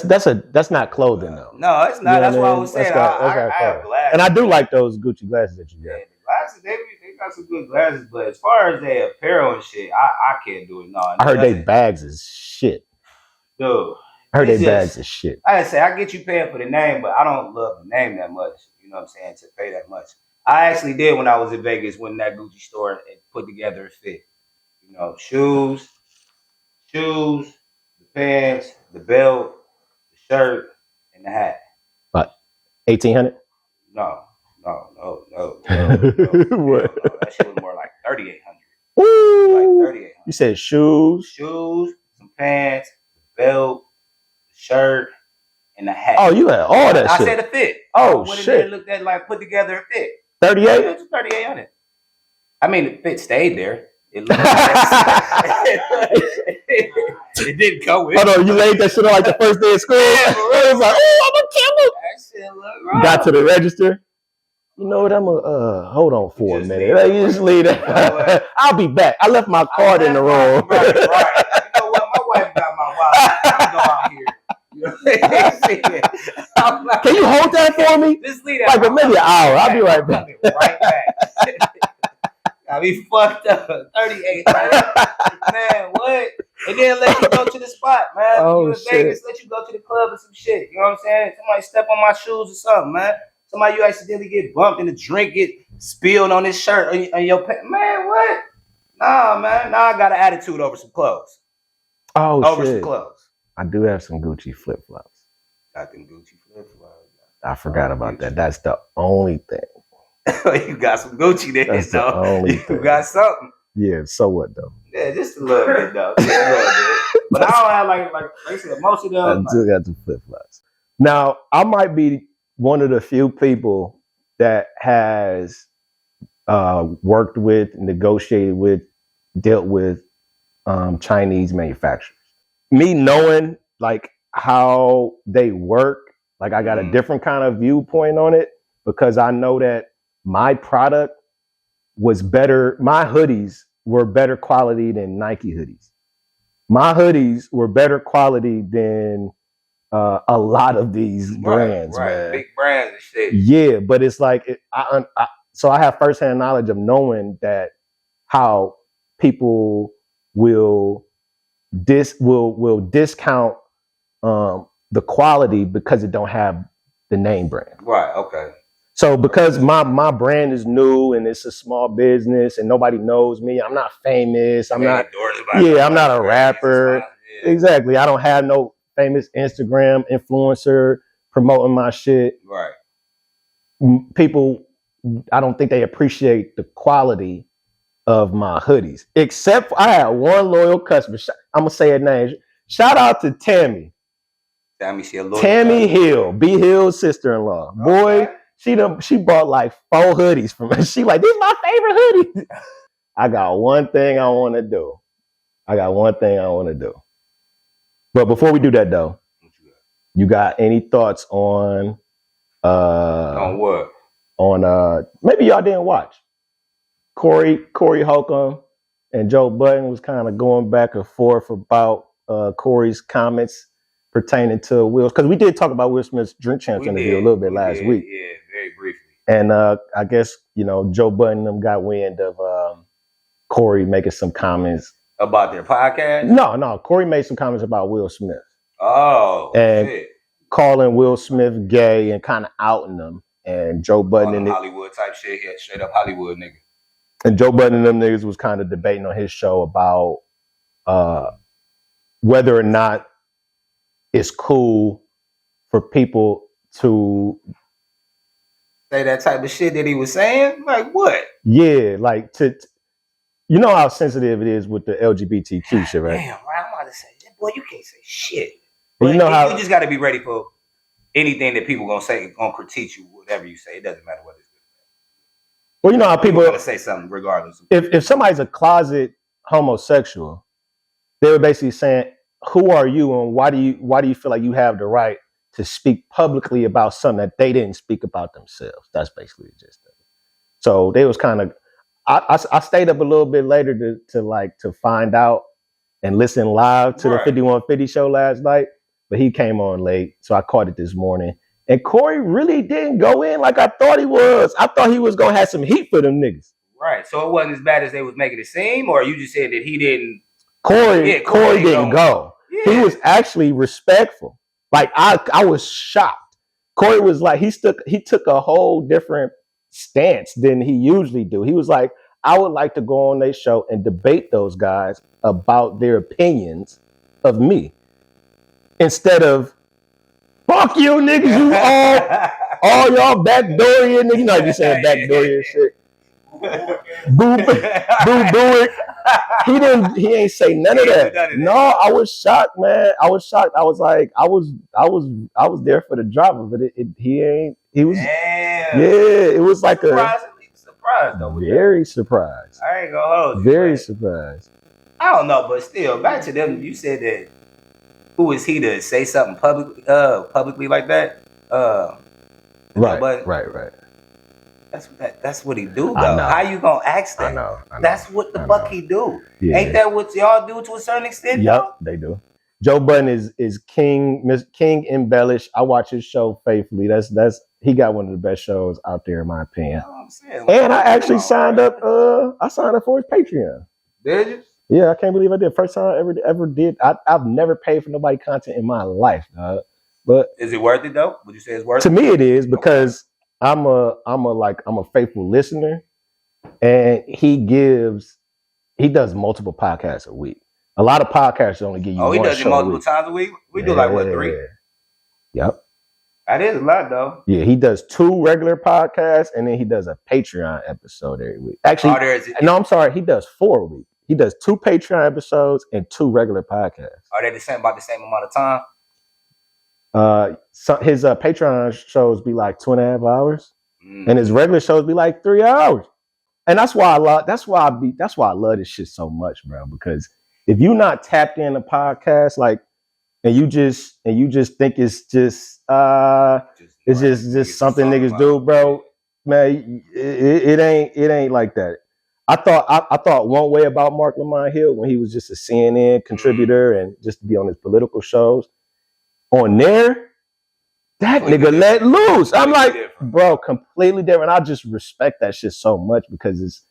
[SPEAKER 1] That's not clothing though.
[SPEAKER 2] No, it's not. You know that's what I was saying. I have glasses.
[SPEAKER 1] And I do like those Gucci glasses that you got.
[SPEAKER 2] Yeah, the glasses, they got some good glasses, but as far as their apparel and shit, I can't do it. No,
[SPEAKER 1] I heard they bags is shit.
[SPEAKER 2] Dude.
[SPEAKER 1] I heard they bags is shit.
[SPEAKER 2] I say I get you paying for the name, but I don't love the name that much. You know what I'm saying? To pay that much. I actually did when I was in Vegas, went in that Gucci store and put together a fit. You know, shoes, the pants, the belt, the shirt, and the hat.
[SPEAKER 1] What? 1,800?
[SPEAKER 2] No. What? That shit was more like 3,800.
[SPEAKER 1] Ooh.
[SPEAKER 2] Like 3,800.
[SPEAKER 1] You said shoes,
[SPEAKER 2] some pants, the belt, shirt, and the hat.
[SPEAKER 1] Oh, you had all that shit.
[SPEAKER 2] I said a fit.
[SPEAKER 1] Oh,
[SPEAKER 2] shit.
[SPEAKER 1] There
[SPEAKER 2] looked at like put together a fit.
[SPEAKER 1] 38?
[SPEAKER 2] It was 3,800. I mean, the fit stayed there. It looked it didn't go with.
[SPEAKER 1] Hold on, you laid that shit on like the first day of school. It was like, oh, I'm a camel.
[SPEAKER 2] That shit look wrong.
[SPEAKER 1] Got to the register. You know what? I'm hold on for a minute. You just leave that. I'll be back. I left my card in the room.
[SPEAKER 2] Right. You know what? My wife got my wallet. I'm going out here.
[SPEAKER 1] Can you hold that for me?
[SPEAKER 2] Just leave that.
[SPEAKER 1] Like maybe an hour. I'll be right back.
[SPEAKER 2] Right back. I be fucked up. 38. Man, what? And then let you go to the spot, man.
[SPEAKER 1] Oh,
[SPEAKER 2] you in
[SPEAKER 1] shit.
[SPEAKER 2] Vegas, let you go to the club or some shit. You know what I'm saying? Somebody step on my shoes or something, man. Somebody you accidentally get bumped and the drink get spilled on his shirt on your pants. Man, what? Nah, man. Now I got an attitude over some clothes.
[SPEAKER 1] Over
[SPEAKER 2] some clothes.
[SPEAKER 1] I do have some Gucci flip-flops.
[SPEAKER 2] Got them Gucci flip-flops.
[SPEAKER 1] I forgot about that. That's the only thing.
[SPEAKER 2] You got some Gucci there,
[SPEAKER 1] That's the only thing.
[SPEAKER 2] You got something.
[SPEAKER 1] Yeah, so what though?
[SPEAKER 2] Yeah, just a little bit though. Just a little bit. But I don't have like I said, most of them.
[SPEAKER 1] I still got the flip-flops. Now, I might be one of the few people that has worked with, negotiated with, dealt with Chinese manufacturers. Me knowing like how they work, like I got a different kind of viewpoint on it because I know that my product was better. My hoodies were better quality than Nike hoodies. My hoodies were better quality than a lot of these brands, man.
[SPEAKER 2] Big brands and shit.
[SPEAKER 1] Yeah, but it's like so I have firsthand knowledge of knowing that how people will discount the quality because it don't have the name brand.
[SPEAKER 2] Right. Okay.
[SPEAKER 1] So because my brand is new and it's a small business and nobody knows me, I'm not famous. I'm not a rapper. Yeah. Exactly. I don't have no famous Instagram influencer promoting my shit.
[SPEAKER 2] Right.
[SPEAKER 1] People, I don't think they appreciate the quality of my hoodies. Except I had one loyal customer. I'm gonna say her name. Shout out to Tammy. Tammy Hill, B Hill's sister-in-law. Boy, she bought like 4 hoodies from me. She like, these my favorite hoodies. I got one thing I want to do. But before we do that though, you got any thoughts on
[SPEAKER 2] what?
[SPEAKER 1] On maybe y'all didn't watch. Corey Holcomb and Joe Budden was kind of going back and forth about Corey's comments pertaining to Will, because we did talk about Will Smith's Drink Champs interview a little bit last week.
[SPEAKER 2] Yeah, very briefly.
[SPEAKER 1] And I guess, Joe Budden got wind of Corey making some comments
[SPEAKER 2] About their podcast?
[SPEAKER 1] No. Corey made some comments about Will Smith.
[SPEAKER 2] Oh,
[SPEAKER 1] and
[SPEAKER 2] shit.
[SPEAKER 1] calling Will Smith gay and kind of outing him. And Joe Budden and
[SPEAKER 2] Hollywood type shit. Yeah, straight up Hollywood nigga.
[SPEAKER 1] And Joe Budden and them niggas was kind of debating on his show about whether or not it's cool for people to
[SPEAKER 2] say that type of shit that he was saying. Like what?
[SPEAKER 1] Yeah, like to you know how sensitive it is with the LGBTQ shit, right?
[SPEAKER 2] Damn, right. I'm about to say, boy, you can't say shit.
[SPEAKER 1] But
[SPEAKER 2] But
[SPEAKER 1] you know how
[SPEAKER 2] you just got to be ready for anything that people gonna say, gonna critique you, whatever you say. It doesn't matter what it's.
[SPEAKER 1] Well, you know how people
[SPEAKER 2] gonna say something regardless.
[SPEAKER 1] If somebody's a closet homosexual, they were basically saying, "Who are you, and why do you feel like you have the right to speak publicly about something that they didn't speak about themselves?" That's basically the gist of it. So they was kind of. I stayed up a little bit later to find out and listen live to the 5150 show last night, but he came on late, so I caught it this morning. And Corey really didn't go in like I thought he was. I thought he was gonna have some heat for them niggas.
[SPEAKER 2] Right. So it wasn't as bad as they was making it seem, or you just said that he didn't.
[SPEAKER 1] Corey didn't go. Yeah. He was actually respectful. Like I was shocked. Corey was like he took a whole different stance than he usually do. He was like, I would like to go on their show and debate those guys about their opinions of me. Instead of fuck you niggas, you all y'all backdoorian niggas. You know you saying backdoorian shit. Boo. He ain't say none of that. No, I was shocked, man. I was shocked. I was like, I was there for the drama, but he was
[SPEAKER 2] damn.
[SPEAKER 1] Yeah, it was like
[SPEAKER 2] surprised though.
[SPEAKER 1] Very surprised.
[SPEAKER 2] I ain't gonna hold you.
[SPEAKER 1] Very surprised.
[SPEAKER 2] I don't know, but still, back to them. You said that. Who is he to say something publicly like that?
[SPEAKER 1] Right.
[SPEAKER 2] That's what he do though. How you gonna ask that?
[SPEAKER 1] I know.
[SPEAKER 2] That's what the fuck he do.
[SPEAKER 1] Yeah.
[SPEAKER 2] Ain't that what y'all do to a certain extent?
[SPEAKER 1] Yep,
[SPEAKER 2] though?
[SPEAKER 1] they do. Joe Budden is king embellished. I watch his show faithfully. That's he got one of the best shows out there in my opinion. And I actually signed up. I signed up for his Patreon.
[SPEAKER 2] Did you?
[SPEAKER 1] Yeah, I can't believe I did. First time I ever did. I've never paid for nobody content in my life, but
[SPEAKER 2] is it worth it though? Would you say it's worth it?
[SPEAKER 1] To me, it is because I'm a faithful listener, and he does multiple podcasts a week. A lot of podcasts only give you one show.
[SPEAKER 2] Oh, he does it multiple times a week? We do like what, 3?
[SPEAKER 1] Yep.
[SPEAKER 2] That is a lot though.
[SPEAKER 1] Yeah, he does 2 regular podcasts and then he does a Patreon episode every week. Actually, no, I'm sorry, he does 4 a week. He does 2 Patreon episodes and 2 regular podcasts.
[SPEAKER 2] Are they about the same amount of time?
[SPEAKER 1] So his Patreon shows be like 2.5 hours, and his regular shows be like 3 hours. And that's why I love this shit so much, bro. Because if you're not tapped in a podcast, like, and you just think it's just something niggas do, bro, man, it ain't like that. I thought one way about Mark Lamont Hill when he was just a CNN contributor and just to be on his political shows. On there, that nigga let loose. I'm like, bro, completely different. I just respect that shit so much because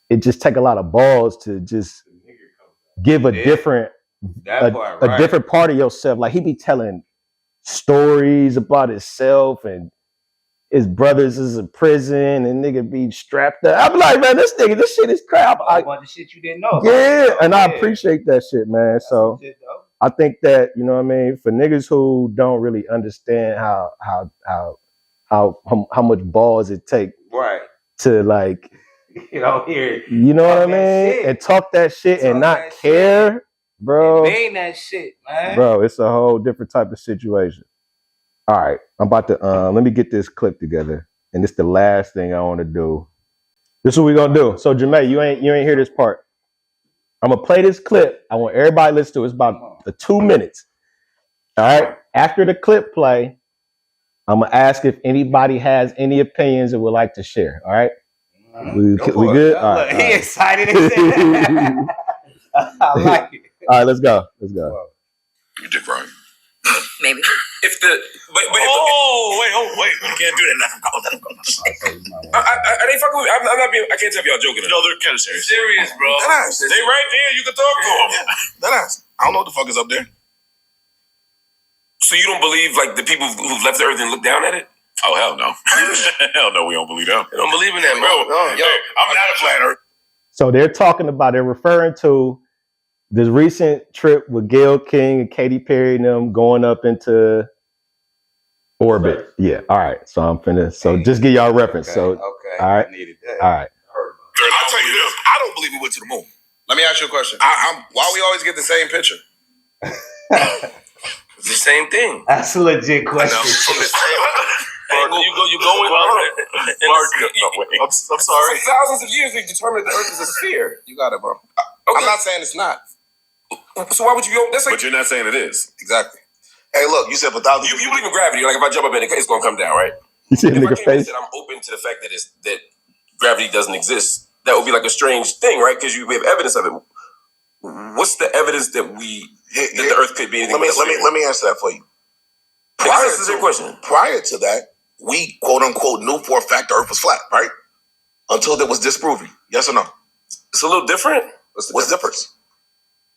[SPEAKER 1] it just take a lot of balls to just give a different different part of yourself. Like he be telling stories about himself and his brothers is in prison and nigga be strapped up. I'm like, man, this shit is crap.
[SPEAKER 2] A bunch of shit you didn't know.
[SPEAKER 1] Yeah, and I appreciate that shit, man. So I think that, you know what I mean, for niggas who don't really understand how much balls it take to like, you know what I mean, and talk that shit and not care, bro.
[SPEAKER 2] Mean that shit, man.
[SPEAKER 1] Bro, it's a whole different type of situation. All right, I'm about to let me get this clip together, and this is the last thing I want to do. This is what we're gonna do. So JMatt, you ain't hear this part. I'm gonna play this clip. I want everybody to listen to it. It's about 2 minutes. All right. After the clip play, I'm gonna ask if anybody has any opinions and would like to share. All right. We good? All right.
[SPEAKER 2] He excited. I like it.
[SPEAKER 1] All right. Let's go.
[SPEAKER 3] You did right.
[SPEAKER 5] Maybe.
[SPEAKER 6] If the wait, you can't do that. Let him go. Are they fucking with me? I'm not being. I can't tell if y'all joking. No, they're kind of serious. Serious, bro. They right there. You can talk to them. Yeah. I don't know what the fuck is up there. So you don't believe like the people who've left the earth and look down at it? Oh hell no. Hell no, we don't believe them. They don't believe in that, bro. Yo, I'm not a flat earth.
[SPEAKER 1] So they're referring to this recent trip with Gayle King and Katy Perry and them going up into orbit. Yeah. All right. So I'm finna. So just give y'all a reference.
[SPEAKER 2] Okay,
[SPEAKER 1] so
[SPEAKER 2] okay.
[SPEAKER 1] all right. All right.
[SPEAKER 6] I'll tell you this. I don't believe we went to the moon. Let me ask you a question. Why we always get the same picture? It's the same thing.
[SPEAKER 2] That's a legit question.
[SPEAKER 6] From the same angle. You go in. I'm sorry. For thousands of years, we determined the Earth is a sphere. You got it, bro. Okay. I'm not saying it's not. So why would you go? But you're not saying it is. Exactly. Hey, look, you said for thousands. You believe in gravity? Like if I jump up in it, it's gonna come down, right?
[SPEAKER 1] You see a nigga face?
[SPEAKER 6] I'm open to the fact that gravity doesn't exist. That would be like a strange thing, right? Because we have evidence of it. What's the evidence that the Earth could be anything? Let me answer that for you. This is your question. Prior to that, we quote unquote knew for a fact the Earth was flat, right? Until that was disproven. Yes or no? It's a little different. What's the difference?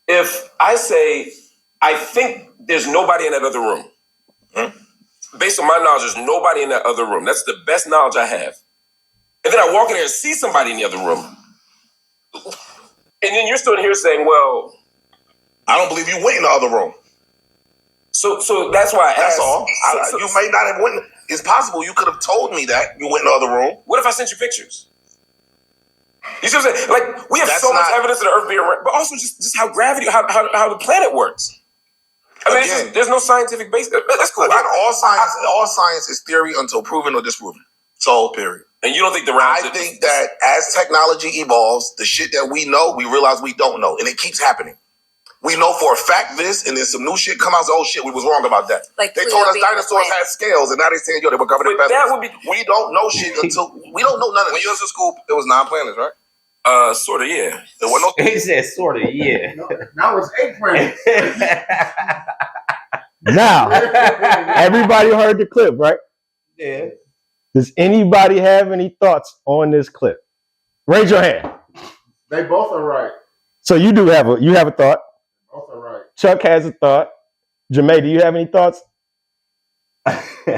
[SPEAKER 6] If I say I think there's nobody in that other room, based on my knowledge, there's nobody in that other room. That's the best knowledge I have. And then I walk in there and see somebody in the other room. And then you're still in here saying, well, I don't believe you went in the other room. So that's why I asked. That's all. You may not have went. It's possible you could have told me that you went in the other room. What if I sent you pictures? You see what I'm saying? Like, we have so much evidence of the Earth being around, but also just how gravity, how the planet works. I mean, there's no scientific basis. That's cool. Again, all science is theory until proven or disproven. So, period. And you don't think I think that as technology evolves, the shit that we know, we realize we don't know. And it keeps happening. We know for a fact this, and then some new shit come out. Oh shit, we was wrong about that. Like they told us dinosaurs had scales, and now they saying, yo, they were covered in feathers. We don't know shit until we don't know none of it. When you was in school, it was 9 planets, right? Sort of, yeah. There were no.
[SPEAKER 2] He said, sort of, yeah.
[SPEAKER 4] Now it's 8 planets.
[SPEAKER 1] Now, everybody heard the clip, right?
[SPEAKER 2] Yeah.
[SPEAKER 1] Does anybody have any thoughts on this clip? Raise your hand.
[SPEAKER 4] They both are right.
[SPEAKER 1] So you have a thought.
[SPEAKER 4] Both are right.
[SPEAKER 1] Chuck has a thought. JMatt, do you have any thoughts?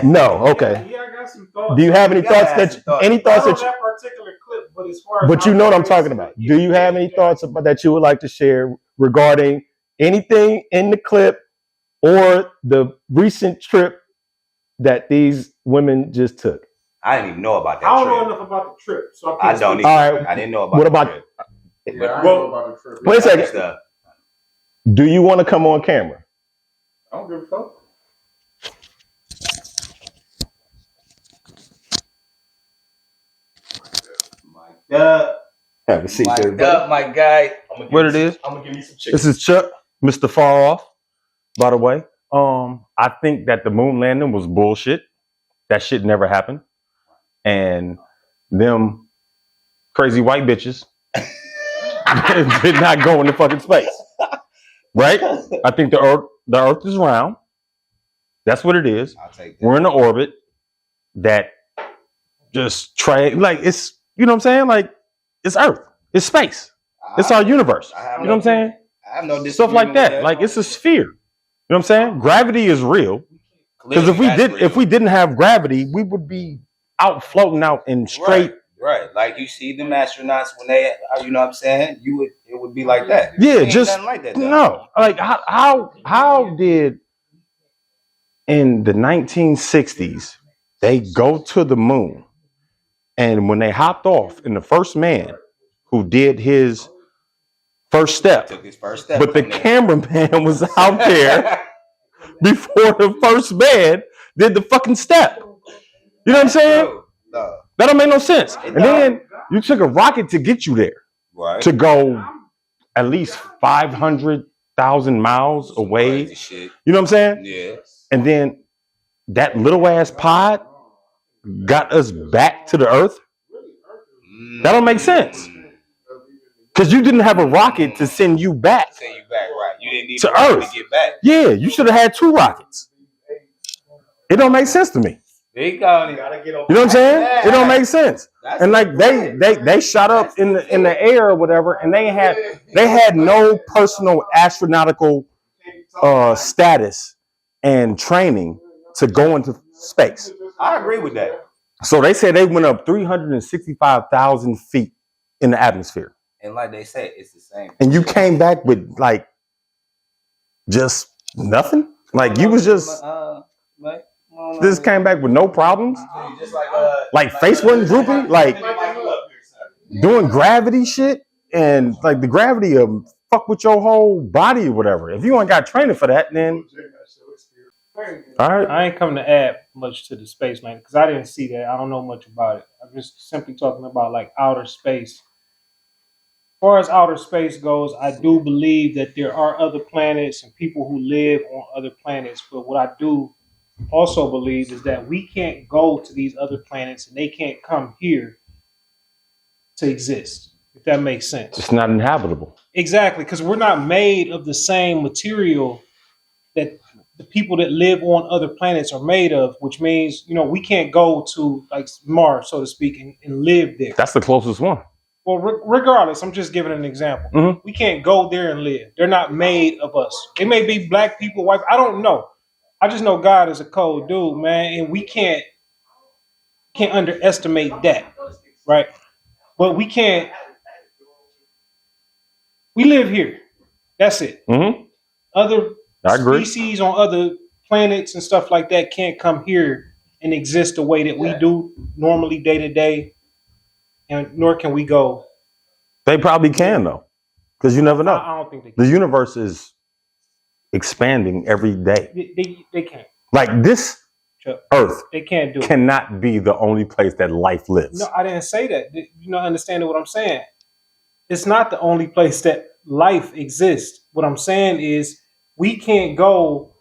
[SPEAKER 1] No. Okay.
[SPEAKER 7] Yeah, I got some thoughts.
[SPEAKER 1] Do you have any thoughts that
[SPEAKER 7] particular clip, but as far as
[SPEAKER 1] but you know what I'm talking about. Do you have any thoughts about that you would like to share regarding anything in the clip or the recent trip that these women just took?
[SPEAKER 2] I didn't even know about that.
[SPEAKER 7] I don't know enough about the trip, so
[SPEAKER 2] I don't.
[SPEAKER 1] All right.
[SPEAKER 2] I didn't know about.
[SPEAKER 1] What about?
[SPEAKER 2] Trip.
[SPEAKER 4] Yeah, I know about the trip.
[SPEAKER 1] Wait a second. Do you want to come on camera?
[SPEAKER 4] I don't give a fuck.
[SPEAKER 1] Have a seat there,
[SPEAKER 2] my guy.
[SPEAKER 1] What it is?
[SPEAKER 7] I'm gonna give you some chicken.
[SPEAKER 1] This is Chuck, Mr. Far Off. By the way, I think that the moon landing was bullshit. That shit never happened, and them crazy white bitches did not go into fucking space. Right? I think the Earth is round. That's what it is.
[SPEAKER 2] I'll take that.
[SPEAKER 1] We're in an orbit that just like it's, you know what I'm saying? Like it's Earth, it's space, it's our universe. You know what I'm saying?
[SPEAKER 2] I have no
[SPEAKER 1] stuff like that. Like it's a sphere. You know what I'm saying? Gravity is real. Because if we didn't have gravity, we would be out floating out in straight.
[SPEAKER 2] Right. Like you see them astronauts when they, you know what I'm saying? It would be like that.
[SPEAKER 1] Yeah, just
[SPEAKER 2] nothing like that, though.
[SPEAKER 1] No. Like how did in the 1960s they go to the moon, and when they hopped off, and the first man who did his first step,
[SPEAKER 2] took his first step,
[SPEAKER 1] but the cameraman was out there before the first man did the fucking step. You know what I'm saying?
[SPEAKER 2] No.
[SPEAKER 1] That don't make no sense. And then you took a rocket to get you there.
[SPEAKER 2] Right.
[SPEAKER 1] To go at least 500,000 miles away. You know what I'm saying?
[SPEAKER 2] Yeah.
[SPEAKER 1] And then that little ass pod got us back to the Earth. That don't make sense. Because you didn't have a rocket to send you back.
[SPEAKER 2] Send you back, right? You didn't need
[SPEAKER 1] to
[SPEAKER 2] a rocket
[SPEAKER 1] Earth
[SPEAKER 2] to get back.
[SPEAKER 1] Yeah, you should have had 2 rockets. It don't make sense to me.
[SPEAKER 2] There you go.
[SPEAKER 1] You know what I'm saying? It don't make sense. And like they shot up in the air or whatever, and they had no personal astronautical status and training to go into space.
[SPEAKER 2] I agree with that.
[SPEAKER 1] So they said they went up 365,000 feet in the atmosphere.
[SPEAKER 2] And like they said, it's the same.
[SPEAKER 1] And you came back with like just nothing? Like you was just this came back with no problems? Like face wasn't drooping? Like doing gravity shit? And like the gravity of fuck with your whole body or whatever. If you ain't got training for that, then all right.
[SPEAKER 7] I ain't come to add much to the space land because I didn't see that. I don't know much about it. I'm just simply talking about like outer space. As far as outer space goes, I do believe that there are other planets and people who live on other planets. But what I do also believe is that we can't go to these other planets and they can't come here to exist, if that makes sense.
[SPEAKER 1] It's not inhabitable.
[SPEAKER 7] Exactly, because we're not made of the same material that the people that live on other planets are made of, which means, we can't go to like Mars, so to speak, and live there.
[SPEAKER 1] That's the closest one.
[SPEAKER 7] Well, regardless, I'm just giving an example.
[SPEAKER 1] Mm-hmm.
[SPEAKER 7] We can't go there and live. They're not made of us. They may be black people, white. I don't know. I just know God is a cold dude, man, and we can't underestimate that, right? But we can't. We live here. That's it.
[SPEAKER 1] Mm-hmm.
[SPEAKER 7] Other
[SPEAKER 1] I agree.
[SPEAKER 7] Species on other planets and stuff like that can't come here and exist the way that we do normally day to day, and nor can we go.
[SPEAKER 1] They probably can though, because you never know.
[SPEAKER 7] I don't think they can.
[SPEAKER 1] The universe is expanding every day.
[SPEAKER 7] They can't.
[SPEAKER 1] Like this Earth
[SPEAKER 7] they can't do
[SPEAKER 1] cannot be the only place that life lives.
[SPEAKER 7] No, I didn't say that. You're not understanding what I'm saying. It's not the only place that life exists. What I'm saying is we can't go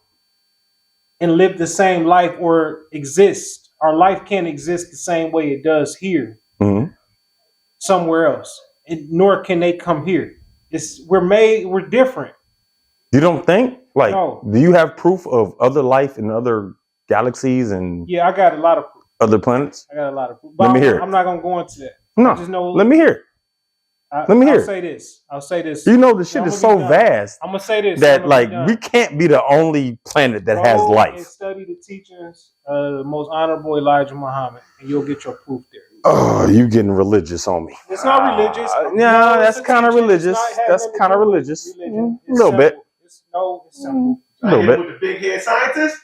[SPEAKER 7] and live the same life or exist. Our life can't exist the same way it does here, somewhere else. Nor can they come here. We're different.
[SPEAKER 1] You don't think? Like,
[SPEAKER 7] No.
[SPEAKER 1] Do you have proof of other life in other galaxies and
[SPEAKER 7] Yeah, I got a lot of proof.
[SPEAKER 1] other planets?
[SPEAKER 7] I got a lot of proof.
[SPEAKER 1] Let me hear it.
[SPEAKER 7] I'm not going to go into that.
[SPEAKER 1] No,
[SPEAKER 7] I just know,
[SPEAKER 1] let me hear it. Let me hear it.
[SPEAKER 7] I'll say this.
[SPEAKER 1] You know the shit is so vast
[SPEAKER 7] I'm going to say this.
[SPEAKER 1] that like we can't be the only planet that has
[SPEAKER 7] Go
[SPEAKER 1] life.
[SPEAKER 7] and study the teachings of the most honorable Elijah Muhammad, and you'll get your proof there.
[SPEAKER 1] Oh, you getting religious on me.
[SPEAKER 7] It's not religious.
[SPEAKER 1] No, that's kind of religious. That's kind of religious. A little bit.
[SPEAKER 7] It's simple.
[SPEAKER 1] A little bit.
[SPEAKER 4] With the big head scientist?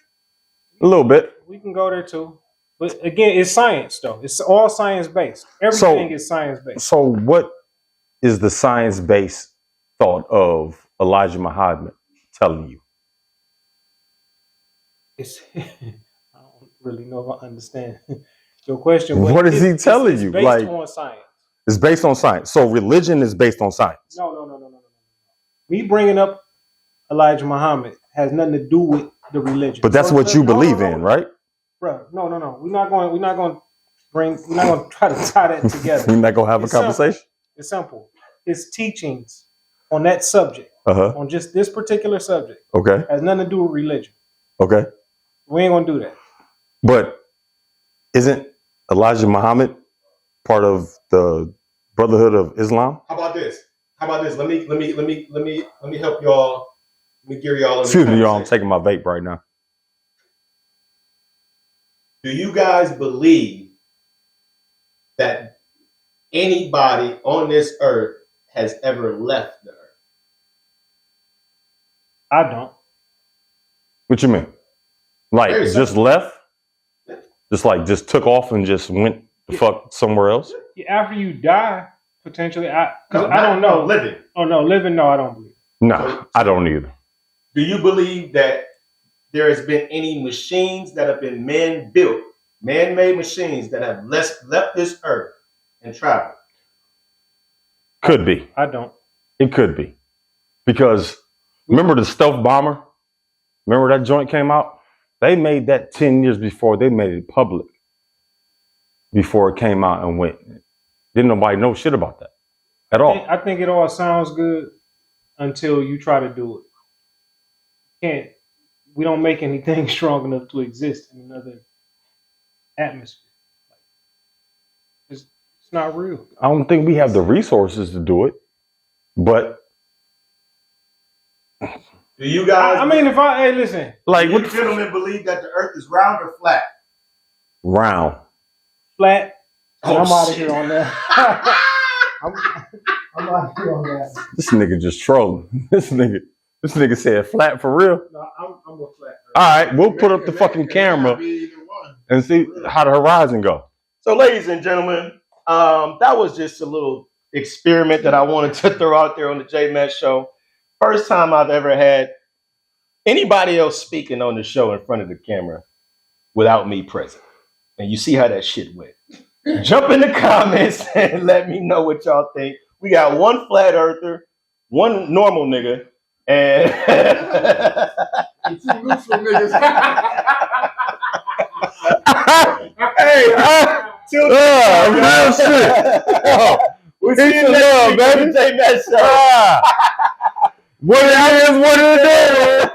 [SPEAKER 1] A little bit.
[SPEAKER 7] We can go there too. But again, it's science though. It's all science based. Everything is science based.
[SPEAKER 1] So what is the science-based thought of Elijah Muhammad telling you?
[SPEAKER 7] I don't really know if I understand your question.
[SPEAKER 1] What is he telling you?
[SPEAKER 7] Based
[SPEAKER 1] Like,
[SPEAKER 7] on science.
[SPEAKER 1] It's based on science. So religion is based on science.
[SPEAKER 7] No. Me bringing up Elijah Muhammad has nothing to do with the religion.
[SPEAKER 1] But that's what you believe in, right?
[SPEAKER 7] Bro, no. We're not going to try to tie that together.
[SPEAKER 1] We're not going to have a conversation?
[SPEAKER 7] It's simple. His teachings on that subject, on just this particular subject, has nothing to do with religion.
[SPEAKER 1] Okay.
[SPEAKER 7] We ain't gonna do that.
[SPEAKER 1] But isn't Elijah Muhammad part of the Brotherhood of Islam?
[SPEAKER 4] How about this? Let me help y'all. Let me gear y'all.
[SPEAKER 1] Excuse me, y'all. I'm taking my vape right now.
[SPEAKER 4] Do you guys believe that anybody on this earth has ever left the earth?
[SPEAKER 7] I don't.
[SPEAKER 1] What you mean? Like just left? Just took off and just went the fuck somewhere else?
[SPEAKER 7] Yeah, after you die, potentially. I don't know.
[SPEAKER 4] Living.
[SPEAKER 7] Oh no, living. No, I don't believe.
[SPEAKER 1] No, I don't either.
[SPEAKER 4] Do you believe that there has been any machines that have been man-made machines that have left this earth and traveled?
[SPEAKER 1] Could be.
[SPEAKER 7] I don't.
[SPEAKER 1] It could be. Because remember the stealth bomber? Remember that joint came out? They made that 10 years before they made it public. Before it came out and went. Didn't nobody know shit about that at all.
[SPEAKER 7] I think it all sounds good until you try to do it. we don't make anything strong enough to exist in another atmosphere. It's not real.
[SPEAKER 5] I don't think we have the resources to do it, but
[SPEAKER 4] Do you guys?
[SPEAKER 7] I mean, hey, listen,
[SPEAKER 5] like,
[SPEAKER 4] do
[SPEAKER 5] what
[SPEAKER 4] you
[SPEAKER 5] the
[SPEAKER 4] gentlemen believe that the Earth is round or flat?
[SPEAKER 5] round?
[SPEAKER 7] flat.
[SPEAKER 4] Oh,
[SPEAKER 7] I'm out of
[SPEAKER 4] shit.
[SPEAKER 7] here on that. I'm out of here on that.
[SPEAKER 5] This nigga just trolling. This nigga said flat for real.
[SPEAKER 7] No, I'm a flat.
[SPEAKER 5] All right, we'll put up the fucking camera and see how the horizon go.
[SPEAKER 1] So, ladies and gentlemen, that was just a little experiment that I wanted to throw out there on the JMatt show. First time I've ever had anybody else speaking on the show in front of the camera without me present. And you see how that shit went. Jump in the comments and let me know what y'all think. We got one flat earther, one normal nigga, and
[SPEAKER 8] Two neutral niggas.
[SPEAKER 1] hey,
[SPEAKER 5] real shit.
[SPEAKER 1] we
[SPEAKER 5] Peace
[SPEAKER 1] see you
[SPEAKER 5] and
[SPEAKER 1] next
[SPEAKER 5] love,
[SPEAKER 1] week
[SPEAKER 5] baby.
[SPEAKER 1] on the JMatt show.
[SPEAKER 5] What it is, what it is.